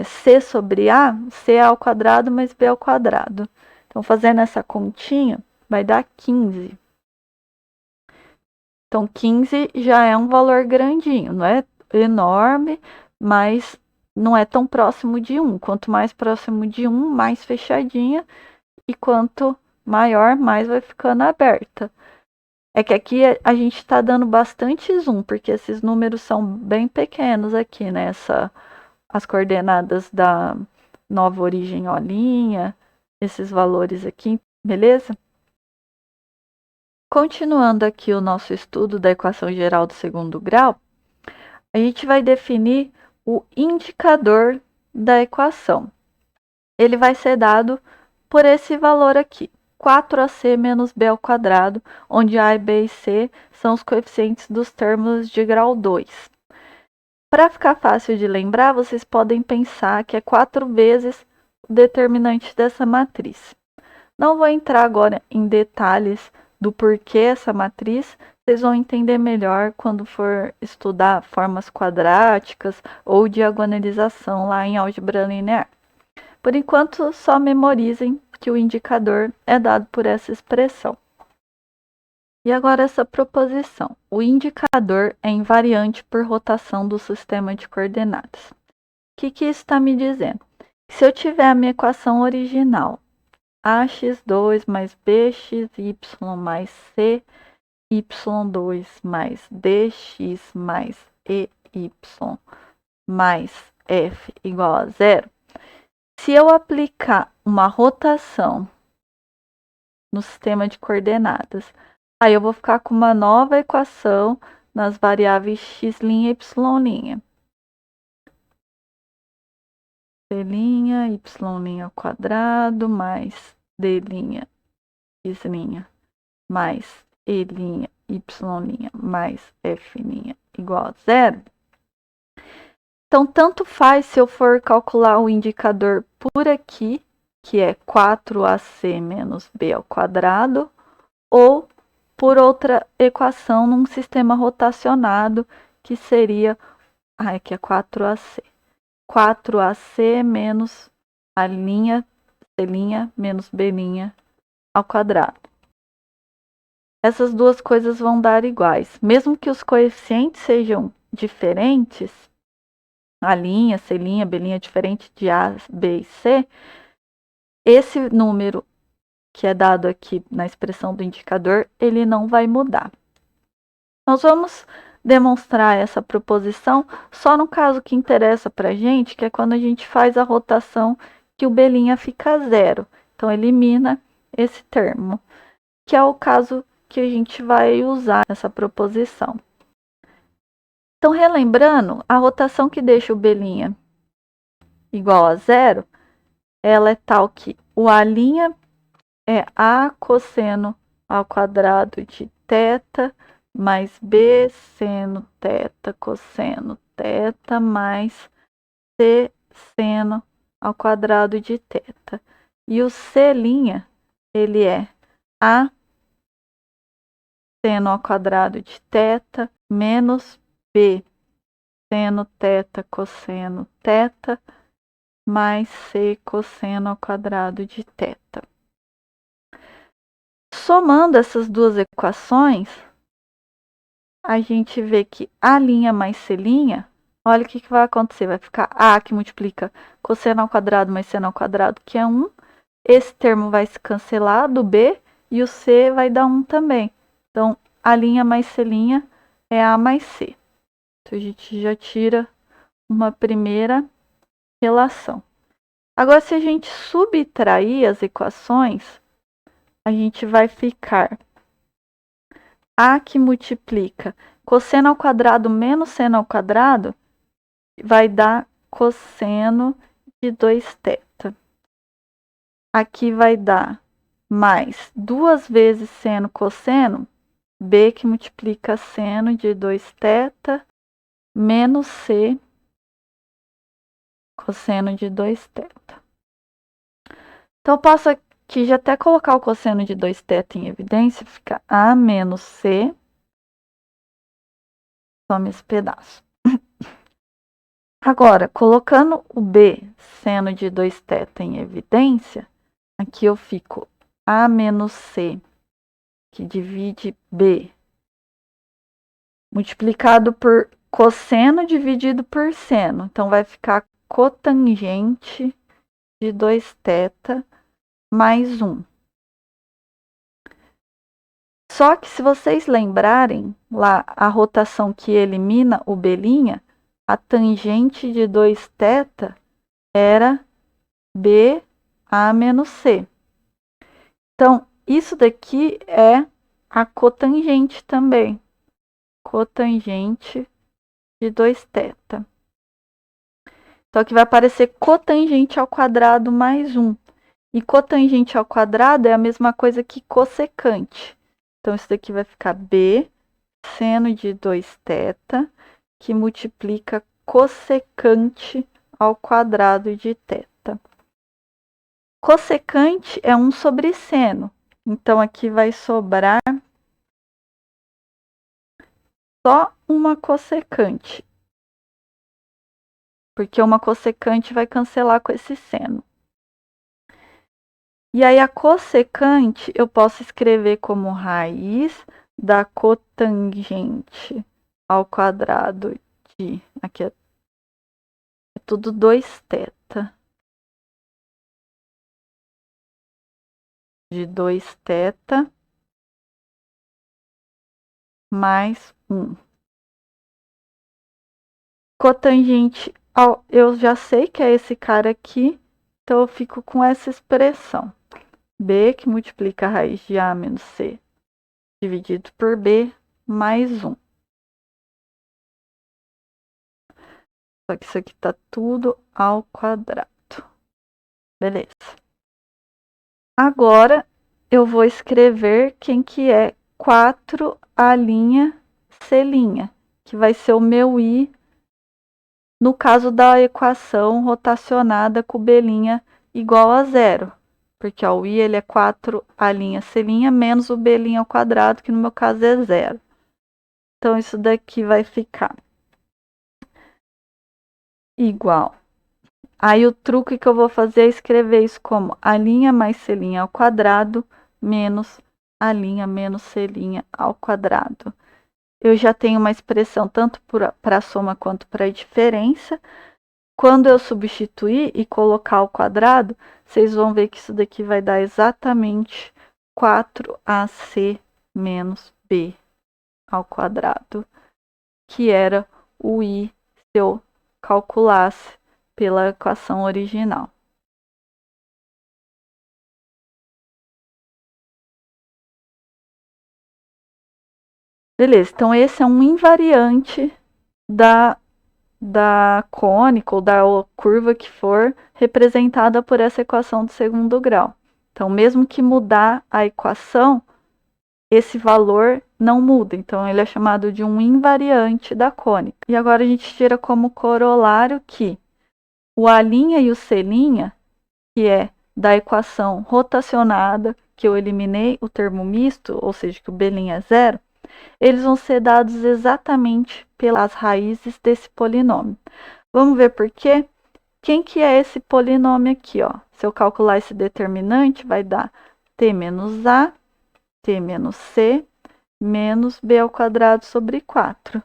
C sobre A, C é ao quadrado mais B ao quadrado. Então, fazendo essa continha, vai dar 15. Então, 15 já é um valor grandinho, não é enorme, mas não é tão próximo de 1. Quanto mais próximo de 1, mais fechadinha, e quanto maior, mais vai ficando aberta. É que aqui a gente está dando bastante zoom, porque esses números são bem pequenos aqui, né? As coordenadas da nova origem olinha, esses valores aqui, beleza? Continuando aqui o nosso estudo da equação geral do segundo grau, a gente vai definir o indicador da equação. Ele vai ser dado por esse valor aqui, 4ac menos b ao quadrado, onde a, b e c são os coeficientes dos termos de grau 2. Para ficar fácil de lembrar, vocês podem pensar que é 4 vezes o determinante dessa matriz. Não vou entrar agora em detalhes do porquê essa matriz, vocês vão entender melhor quando for estudar formas quadráticas ou diagonalização lá em álgebra linear. Por enquanto, só memorizem que o indicador é dado por essa expressão. E agora essa proposição. O indicador é invariante por rotação do sistema de coordenadas. O que isso está me dizendo? Se eu tiver a minha equação original, ax2 mais bxy mais cy2 mais dx mais ey mais f igual a 0, se eu aplicar uma rotação no sistema de coordenadas, aí eu vou ficar com uma nova equação nas variáveis x' e y'. C', y' ao quadrado mais d', x' mais e', y' mais f' igual a 0. Então, tanto faz se eu for calcular o indicador por aqui, que é 4ac menos b ao quadrado, ou por outra equação num sistema rotacionado, que seria, aqui é 4ac. 4ac menos a linha c' menos b' ao quadrado. Essas duas coisas vão dar iguais. Mesmo que os coeficientes sejam diferentes, a linha, c', b' é diferente de a, b e c, esse número que é dado aqui na expressão do indicador, ele não vai mudar. Nós vamos demonstrar essa proposição só no caso que interessa para a gente, que é quando a gente faz a rotação que o b' fica 0. Então, elimina esse termo, que é o caso que a gente vai usar nessa proposição. Então, relembrando, a rotação que deixa o b' igual a 0, ela é tal que o a' é a cosseno ao quadrado de θ mais b seno θ cosseno θ mais c seno ao quadrado de θ. E o c', ele é a seno ao quadrado de θ menos b seno θ cosseno θ mais c cosseno ao quadrado de θ. Somando essas duas equações, a gente vê que a' mais c', olha o que vai acontecer. Vai ficar a que multiplica cosseno ao quadrado mais seno ao quadrado, que é 1. Esse termo vai se cancelar do b e o c vai dar 1 também. Então, a' mais c' é a mais c. Então, a gente já tira uma primeira relação. Agora, se a gente subtrair as equações, a gente vai ficar A que multiplica cosseno ao quadrado menos seno ao quadrado, vai dar cosseno de 2θ. Aqui vai dar mais 2 vezes seno cosseno, B que multiplica seno de 2θ, menos C cosseno de 2θ. Então, eu posso aqui já até colocar o cosseno de 2θ em evidência, fica A menos C. Tome esse pedaço. Agora, colocando o B seno de 2θ em evidência, aqui eu fico A menos C, que divide B, multiplicado por cosseno dividido por seno. Então, vai ficar cotangente de 2θ mais 1. Só que se vocês lembrarem lá a rotação que elimina o B', a tangente de 2θ era BA menos C. Então, isso daqui é a cotangente também. Cotangente de 2θ. Então, aqui vai aparecer cotangente ao quadrado mais 1. E cotangente ao quadrado é a mesma coisa que cossecante. Então, isso daqui vai ficar B seno de 2θ, que multiplica cossecante ao quadrado de θ. Cossecante é 1 sobre seno. Então, aqui vai sobrar só uma cossecante. Porque uma cossecante vai cancelar com esse seno. E aí, a cossecante eu posso escrever como raiz da cotangente ao quadrado de... Aqui é tudo 2θ. De 2θ mais 1. Cotangente, eu já sei que é esse cara aqui, então eu fico com essa expressão. B que multiplica a raiz de A menos C dividido por B mais 1. Só que isso aqui está tudo ao quadrado. Beleza. Agora eu vou escrever quem que é 4A' C', que vai ser o meu I no caso da equação rotacionada com B' igual a 0. Porque ó, o I ele é 4A' C' menos o B' ao quadrado, que no meu caso é 0. Então, isso daqui vai ficar igual. Aí, o truque que eu vou fazer é escrever isso como A' mais C' ao quadrado menos A' menos C' ao quadrado. Eu já tenho uma expressão tanto para a soma quanto para a diferença. Quando eu substituir e colocar ao quadrado, vocês vão ver que isso daqui vai dar exatamente 4AC menos B ao quadrado, que era o I se eu calculasse pela equação original. Beleza, então esse é um invariante da cônica ou da curva que for representada por essa equação do segundo grau. Então, mesmo que mudar a equação, esse valor não muda. Então, ele é chamado de um invariante da cônica. E agora a gente tira como corolário que o A' e o C', que é da equação rotacionada, que eu eliminei o termo misto, ou seja, que o B' é 0, eles vão ser dados exatamente pelas raízes desse polinômio. Vamos ver por quê? Quem que é esse polinômio aqui, ó? Se eu calcular esse determinante, vai dar t menos a, t menos c, menos b ao quadrado sobre 4.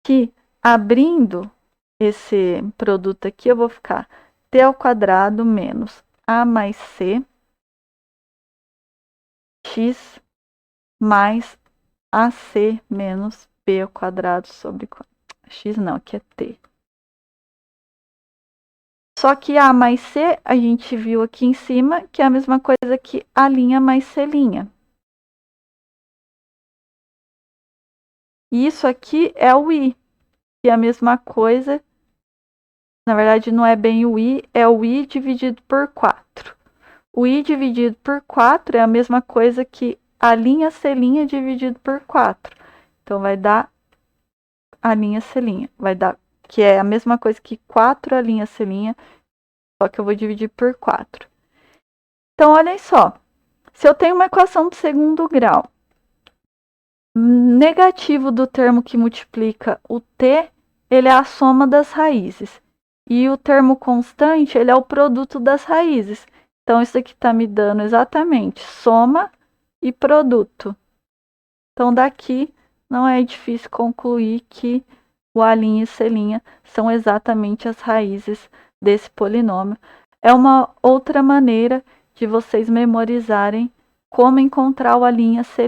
Que, abrindo esse produto aqui, eu vou ficar t ao quadrado menos a mais c, x mais ac menos b ao quadrado sobre 4. X não, aqui é T. Só que A mais C, a gente viu aqui em cima, que é a mesma coisa que A' mais C'. E isso aqui é o I, que é a mesma coisa. Na verdade, não é bem o I, é o I dividido por 4. O I dividido por 4 é a mesma coisa que A' C' dividido por 4. Então, vai dar A' C'. Vai dar, que é a mesma coisa que 4 A' C', só que eu vou dividir por 4. Então, olhem só. Se eu tenho uma equação de segundo grau, negativo do termo que multiplica o t, ele é a soma das raízes. E o termo constante, ele é o produto das raízes. Então, isso aqui está me dando exatamente soma e produto. Então, daqui não é difícil concluir que o A' e C' são exatamente as raízes desse polinômio. É uma outra maneira de vocês memorizarem como encontrar o A', C'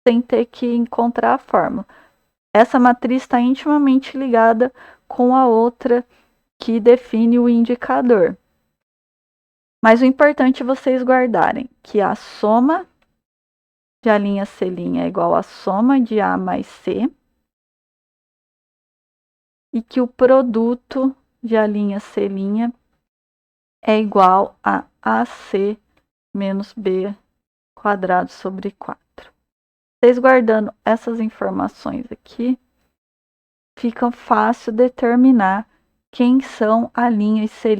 sem ter que encontrar a fórmula. Essa matriz está intimamente ligada com a outra que define o indicador. Mas o importante é vocês guardarem que a soma de A', C' é igual à soma de A mais C e que o produto de A', C' é igual a AC menos B quadrado sobre 4. Vocês guardando essas informações aqui, fica fácil determinar quem são A' e C'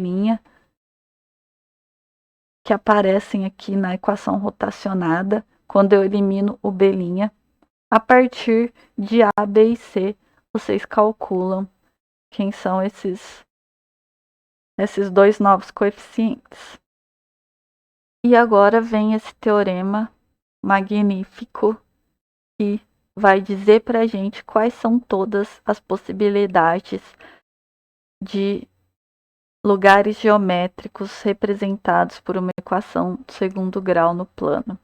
que aparecem aqui na equação rotacionada quando eu elimino o B'. A partir de A, B e C, vocês calculam quem são esses dois novos coeficientes. E agora vem esse teorema magnífico que vai dizer para a gente quais são todas as possibilidades de lugares geométricos representados por uma equação de segundo grau no plano.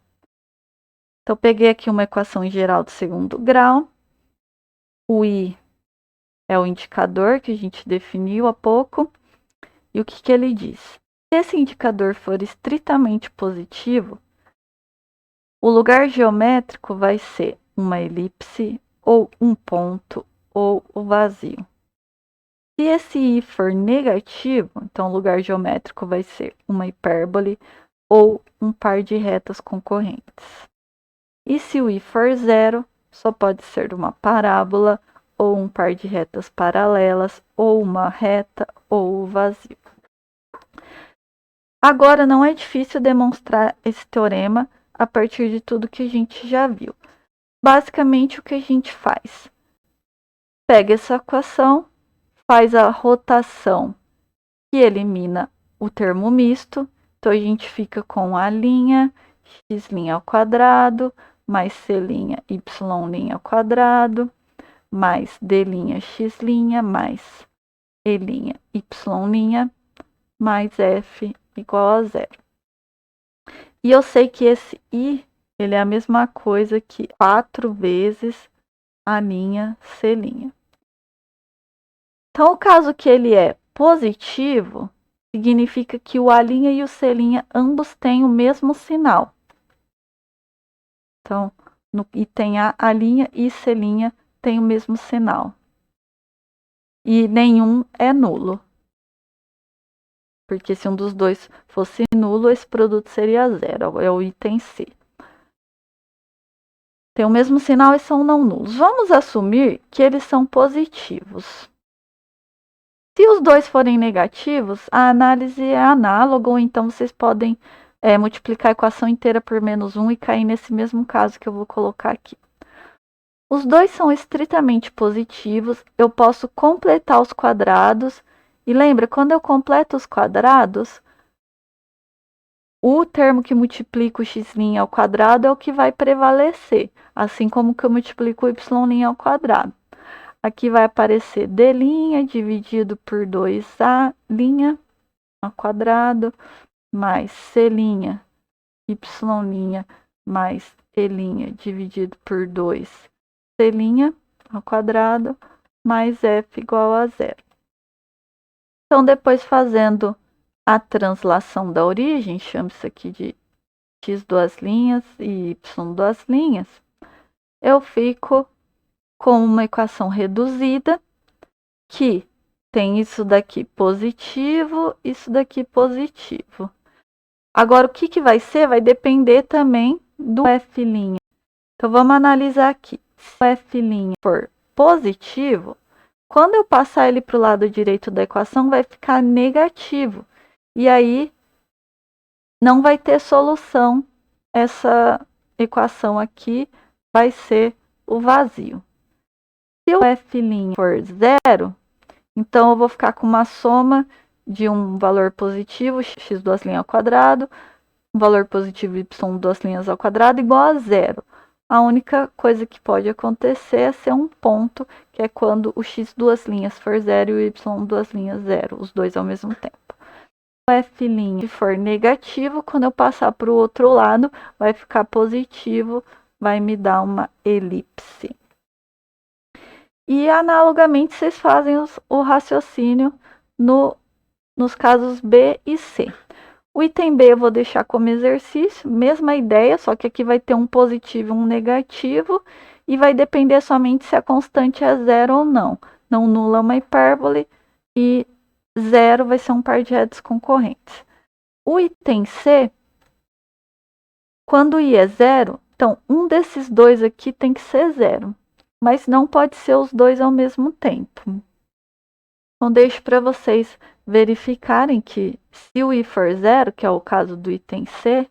Então, peguei aqui uma equação geral de segundo grau. O I é o indicador que a gente definiu há pouco. E o que ele diz? Se esse indicador for estritamente positivo, o lugar geométrico vai ser uma elipse, ou um ponto, ou o vazio. Se esse I for negativo, então o lugar geométrico vai ser uma hipérbole ou um par de retas concorrentes. E se o I for zero, só pode ser uma parábola, ou um par de retas paralelas, ou uma reta, ou o vazio. Agora, não é difícil demonstrar esse teorema a partir de tudo que a gente já viu. Basicamente, o que a gente faz? Pega essa equação, faz a rotação que elimina o termo misto. Então, a gente fica com A', x' ao quadrado, mais C', y' ao quadrado, mais D', x', mais E', y', mais F igual a zero. E eu sei que esse I, ele é a mesma coisa que 4 vezes A', C'. Então, o caso que ele é positivo, significa que o A' e o C' ambos têm o mesmo sinal. Então, no item A, A' e C' têm o mesmo sinal. E nenhum é nulo. Porque se um dos dois fosse nulo, esse produto seria zero. É o item C. Tem o mesmo sinal e são não nulos. Vamos assumir que eles são positivos. Se os dois forem negativos, a análise é análoga, ou então vocês podem multiplicar a equação inteira por menos 1 e cair nesse mesmo caso que eu vou colocar aqui. Os dois são estritamente positivos, eu posso completar os quadrados. E lembra, quando eu completo os quadrados, o termo que multiplica o x' ao quadrado é o que vai prevalecer, assim como que eu multiplico o y' ao quadrado. Aqui vai aparecer D' dividido por 2A' ao quadrado, mais C', y' mais E' dividido por 2C' ao quadrado, mais f igual a 0. Então, depois fazendo a translação da origem, chamo isso aqui de x duas linhas e y duas linhas, eu fico com uma equação reduzida que tem isso daqui positivo, isso daqui positivo. Agora, o que vai ser? Vai depender também do f'. Então, vamos analisar aqui. Se o f' for positivo, quando eu passar ele para o lado direito da equação, vai ficar negativo. E aí, não vai ter solução. Essa equação aqui vai ser o vazio. Se o f' for 0, então eu vou ficar com uma soma de um valor positivo, x duas linhas ao quadrado, um valor positivo y duas linhas ao quadrado igual a 0. A única coisa que pode acontecer é ser um ponto, que é quando o x duas linhas for 0 e o y duas linhas 0, os dois ao mesmo tempo. O f' for negativo, quando eu passar para o outro lado, vai ficar positivo, vai me dar uma elipse. E analogamente vocês fazem o raciocínio nos casos B e C. O item B eu vou deixar como exercício, mesma ideia, só que aqui vai ter um positivo e um negativo, e vai depender somente se a constante é 0 ou não. Não nula uma hipérbole e 0 vai ser um par de retas concorrentes. O item C, quando I é 0, então um desses dois aqui tem que ser 0, mas não pode ser os dois ao mesmo tempo. Então, deixo para vocês verificarem que se o I for 0, que é o caso do item C,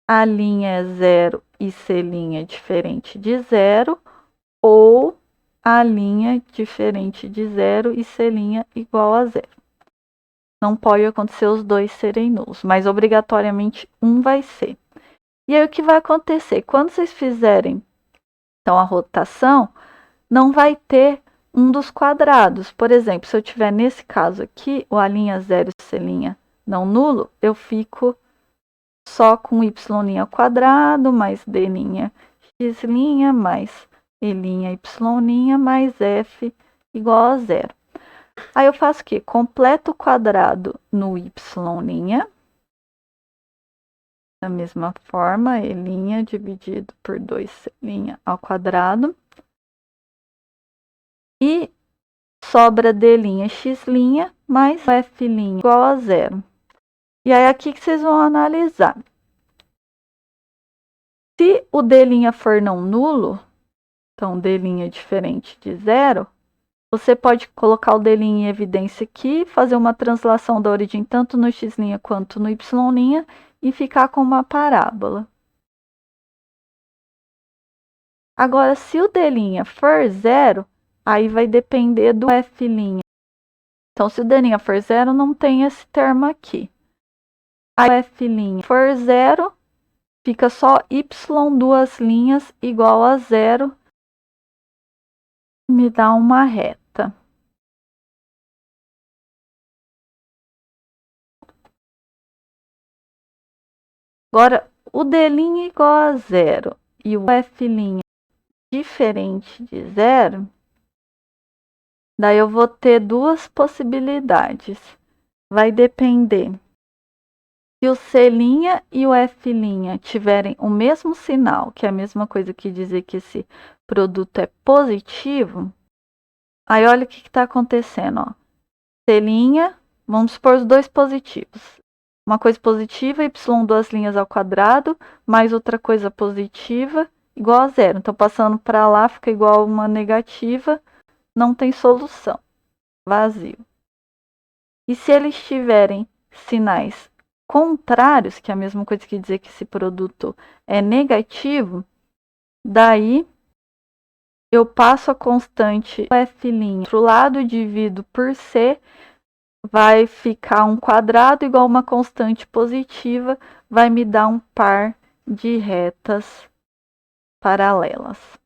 a linha é 0 e C' é diferente de 0, ou a linha diferente de 0 e C' igual a 0. Não pode acontecer os dois serem nulos, mas obrigatoriamente um vai ser. E aí o que vai acontecer? Quando vocês fizerem então, a rotação, não vai ter um dos quadrados. Por exemplo, se eu tiver nesse caso aqui, o A' 0 e C' não nulo, eu fico só com y' ao quadrado, mais d' x' mais e' y' mais f igual a 0. Aí eu faço o quê? Completo o quadrado no y', da mesma forma, e' dividido por 2c' ao quadrado. E sobra d' x' mais f' igual a 0. E aí aqui que vocês vão analisar. Se o d' for não nulo, então d' é diferente de 0, você pode colocar o d' em evidência aqui, fazer uma translação da origem tanto no x' quanto no y' e ficar com uma parábola. Agora, se o d' for 0, aí vai depender do f'. Então, se o d' for 0, não tem esse termo aqui. Aí, o f' for 0, fica só y duas linhas igual a 0. Me dá uma reta. Agora, o d' igual a 0 e o f' diferente de 0, daí eu vou ter duas possibilidades. Vai depender se o C' e o F' tiverem o mesmo sinal, que é a mesma coisa que dizer que esse produto é positivo, aí olha o que está acontecendo. Ó. C', vamos supor os dois positivos. Uma coisa positiva, y duas linhas ao quadrado, mais outra coisa positiva, igual a 0. Então, passando para lá, fica igual a uma negativa, não tem solução. Vazio. E se eles tiverem sinais contrários, que é a mesma coisa que dizer que esse produto é negativo, daí eu passo a constante f' para o lado, divido por c, vai ficar um quadrado igual a uma constante positiva, vai me dar um par de retas paralelas.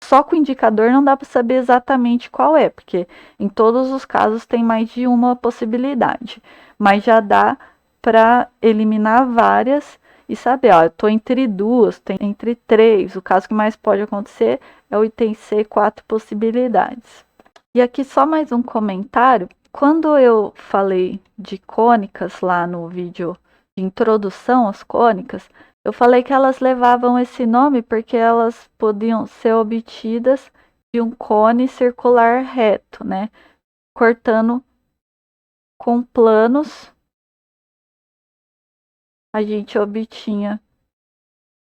Só com o indicador não dá para saber exatamente qual é, porque em todos os casos tem mais de uma possibilidade, mas já dá para eliminar várias e saber, ó, eu estou entre duas, tem entre três. O caso que mais pode acontecer é o item C, 4 possibilidades. E aqui só mais um comentário. Quando eu falei de cônicas lá no vídeo de introdução às cônicas, eu falei que elas levavam esse nome porque elas podiam ser obtidas de um cone circular reto, né? Cortando com planos, a gente obtinha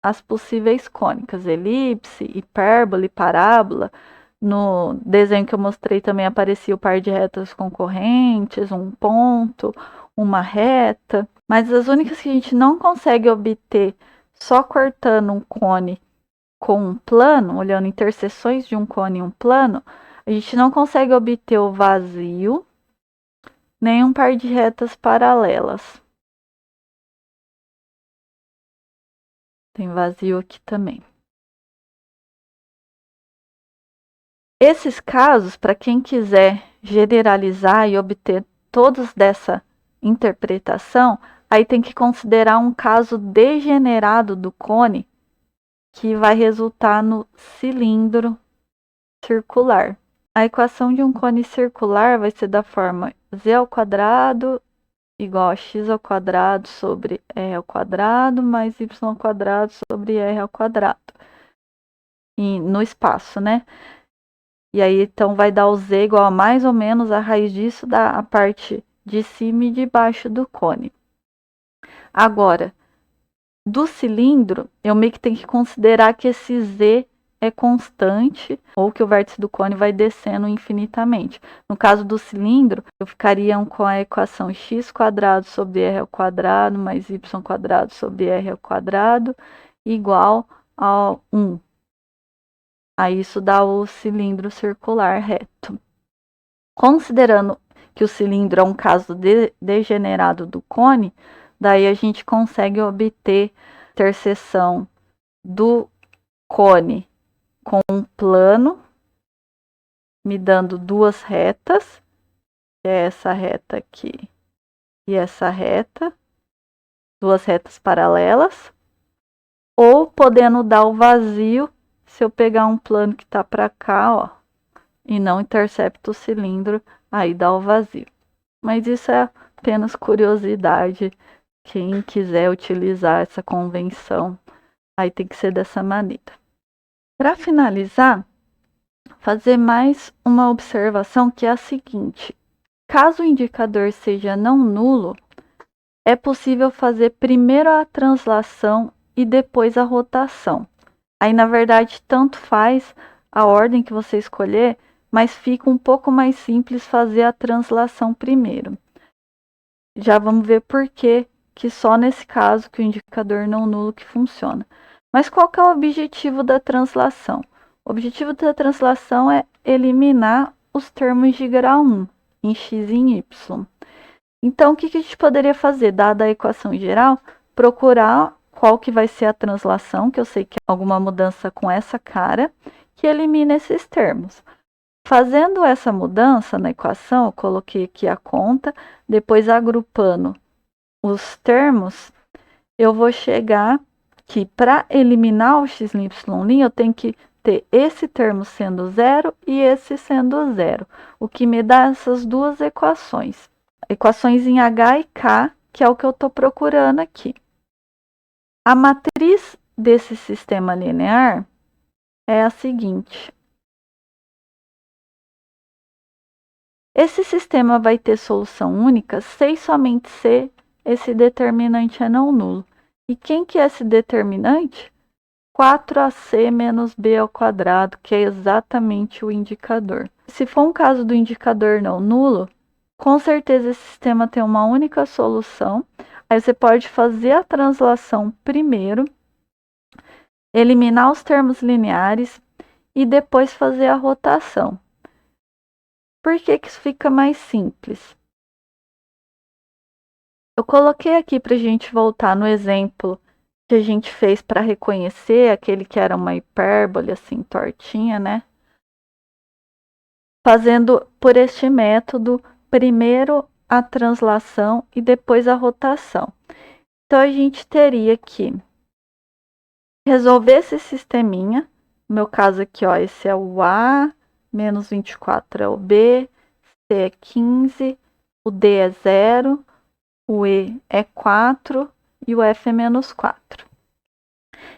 as possíveis cônicas, elipse, hipérbole, parábola. No desenho que eu mostrei também aparecia o par de retas concorrentes, um ponto, uma reta. Mas as únicas que a gente não consegue obter só cortando um cone com um plano, olhando interseções de um cone e um plano, a gente não consegue obter o vazio, nem um par de retas paralelas. Tem vazio aqui também. Esses casos, para quem quiser generalizar e obter todos dessa interpretação, aí tem que considerar um caso degenerado do cone, que vai resultar no cilindro circular. A equação de um cone circular vai ser da forma z ao quadrado igual a x ao quadrado sobre r ao quadrado mais y ao quadrado sobre r ao quadrado. E no espaço, né? E aí, então, vai dar o z igual a mais ou menos a raiz disso, dá a parte de cima e de baixo do cone. Agora, do cilindro, eu meio que tenho que considerar que esse z é constante, ou que o vértice do cone vai descendo infinitamente. No caso do cilindro, eu ficaria com a equação x quadrado sobre r ao quadrado mais y quadrado sobre r ao quadrado igual a 1. Aí isso dá o cilindro circular reto. Considerando que o cilindro é um caso degenerado do cone, daí a gente consegue obter a interseção do cone com um plano, me dando duas retas, que é essa reta aqui e essa reta, duas retas paralelas, ou podendo dar o vazio se eu pegar um plano que está para cá, ó, e não intercepta o cilindro, aí dá o vazio. Mas isso é apenas curiosidade. Quem quiser utilizar essa convenção, aí tem que ser dessa maneira. Para finalizar, fazer mais uma observação que é a seguinte: caso o indicador seja não nulo, é possível fazer primeiro a translação e depois a rotação. Aí, na verdade, tanto faz a ordem que você escolher, mas fica um pouco mais simples fazer a translação primeiro. Já vamos ver por que só nesse caso que o indicador não nulo que funciona. Mas qual que é o objetivo da translação? O objetivo da translação é eliminar os termos de grau 1 em x e em y. Então, o que a gente poderia fazer? Dada a equação geral, procurar qual que vai ser a translação, que eu sei que é alguma mudança com essa cara, que elimina esses termos. Fazendo essa mudança na equação, eu coloquei aqui a conta, depois agrupando os termos, eu vou chegar que para eliminar o x, y', eu tenho que ter esse termo sendo zero e esse sendo zero, o que me dá essas duas equações. Equações em H e K, que é o que eu estou procurando aqui. A matriz desse sistema linear é a seguinte. Esse sistema vai ter solução única se e somente se esse determinante é não nulo. E quem que é esse determinante? 4ac menos b ao quadrado, que é exatamente o indicador. Se for um caso do indicador não nulo, com certeza esse sistema tem uma única solução. Aí você pode fazer a translação primeiro, eliminar os termos lineares e depois fazer a rotação. Por que isso fica mais simples? Eu coloquei aqui para a gente voltar no exemplo que a gente fez para reconhecer aquele que era uma hipérbole assim tortinha, né? Fazendo por este método, primeiro a translação e depois a rotação. Então, a gente teria que resolver esse sisteminha. No meu caso aqui, ó, esse é o A, menos 24 é o B, C é 15, o D é 0, o E é 4 e o F é menos 4.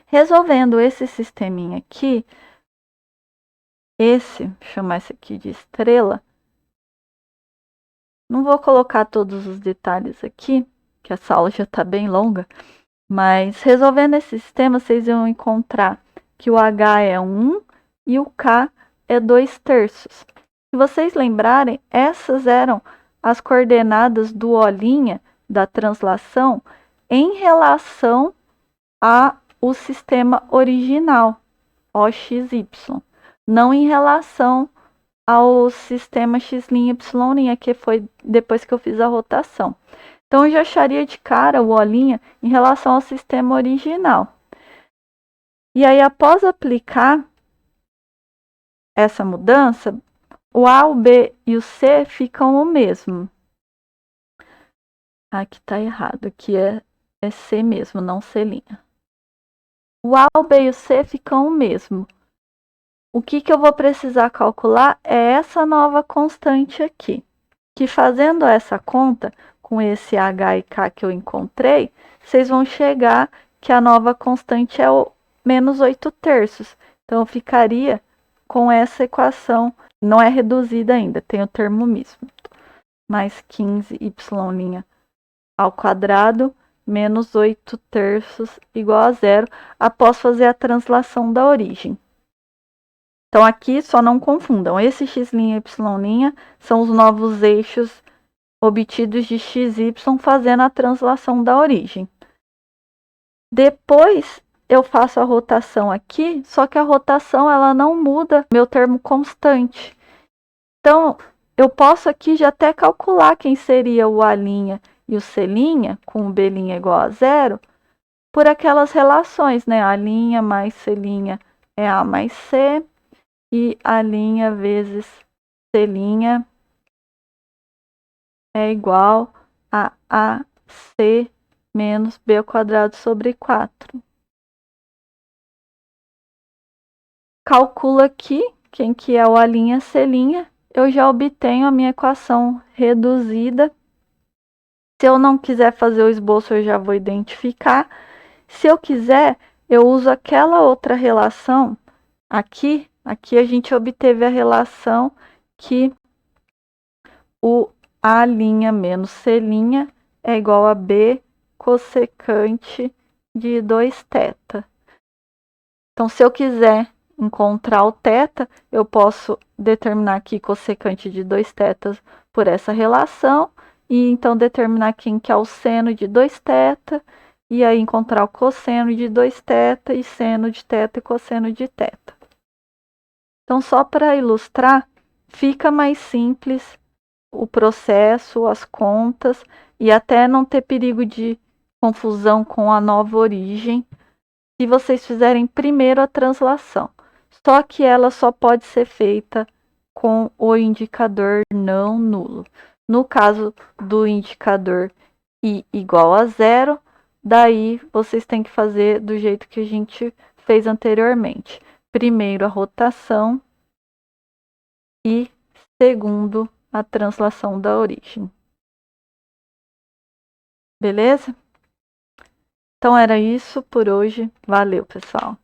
Resolvendo esse sisteminha aqui, vou chamar esse aqui de estrela. Não vou colocar todos os detalhes aqui, que essa aula já está bem longa, mas resolvendo esse sistema, vocês vão encontrar que o H é 1 e o K é 2/3. Se vocês lembrarem, essas eram as coordenadas do O' da translação em relação ao sistema original, OXY, não em relação ao sistema X', Y', que foi depois que eu fiz a rotação. Então, eu já acharia de cara o O' em relação ao sistema original. E aí, após aplicar essa mudança, o A, o B e o C ficam o mesmo. Aqui está errado, aqui é C mesmo, não C'. O A, o B e o C ficam o mesmo. O que eu vou precisar calcular é essa nova constante aqui. Que fazendo essa conta, com esse H e K que eu encontrei, vocês vão chegar que a nova constante é o menos 8/3. Então, eu ficaria com essa equação, não é reduzida ainda, tem o termo mesmo. Mais 15y' ao quadrado menos 8/3 igual a 0, após fazer a translação da origem. Então, aqui só não confundam, esse x', y' são os novos eixos obtidos de x, y fazendo a translação da origem. Depois eu faço a rotação aqui, só que a rotação ela não muda meu termo constante. Então, eu posso aqui já até calcular quem seria o A' e o C', com o B' igual a 0, por aquelas relações, né? A' mais C' é A mais C, e A' vezes C' é igual a AC menos B ao quadrado sobre 4. Calculo aqui quem que é o A', C', eu já obtenho a minha equação reduzida. Se eu não quiser fazer o esboço, eu já vou identificar. Se eu quiser, eu uso aquela outra relação aqui. Aqui a gente obteve a relação que o A' menos C' é igual a B cossecante de 2θ. Então, se eu quiser encontrar o θ, eu posso determinar aqui cossecante de 2θ por essa relação, e então determinar quem que é o seno de 2θ, e aí encontrar o cosseno de 2θ, e seno de θ e cosseno de θ. Então, só para ilustrar, fica mais simples o processo, as contas, e até não ter perigo de confusão com a nova origem, se vocês fizerem primeiro a translação. Só que ela só pode ser feita com o indicador não nulo. No caso do indicador I igual a 0, daí vocês têm que fazer do jeito que a gente fez anteriormente. Primeiro a rotação e segundo a translação da origem. Beleza? Então era isso por hoje. Valeu, pessoal!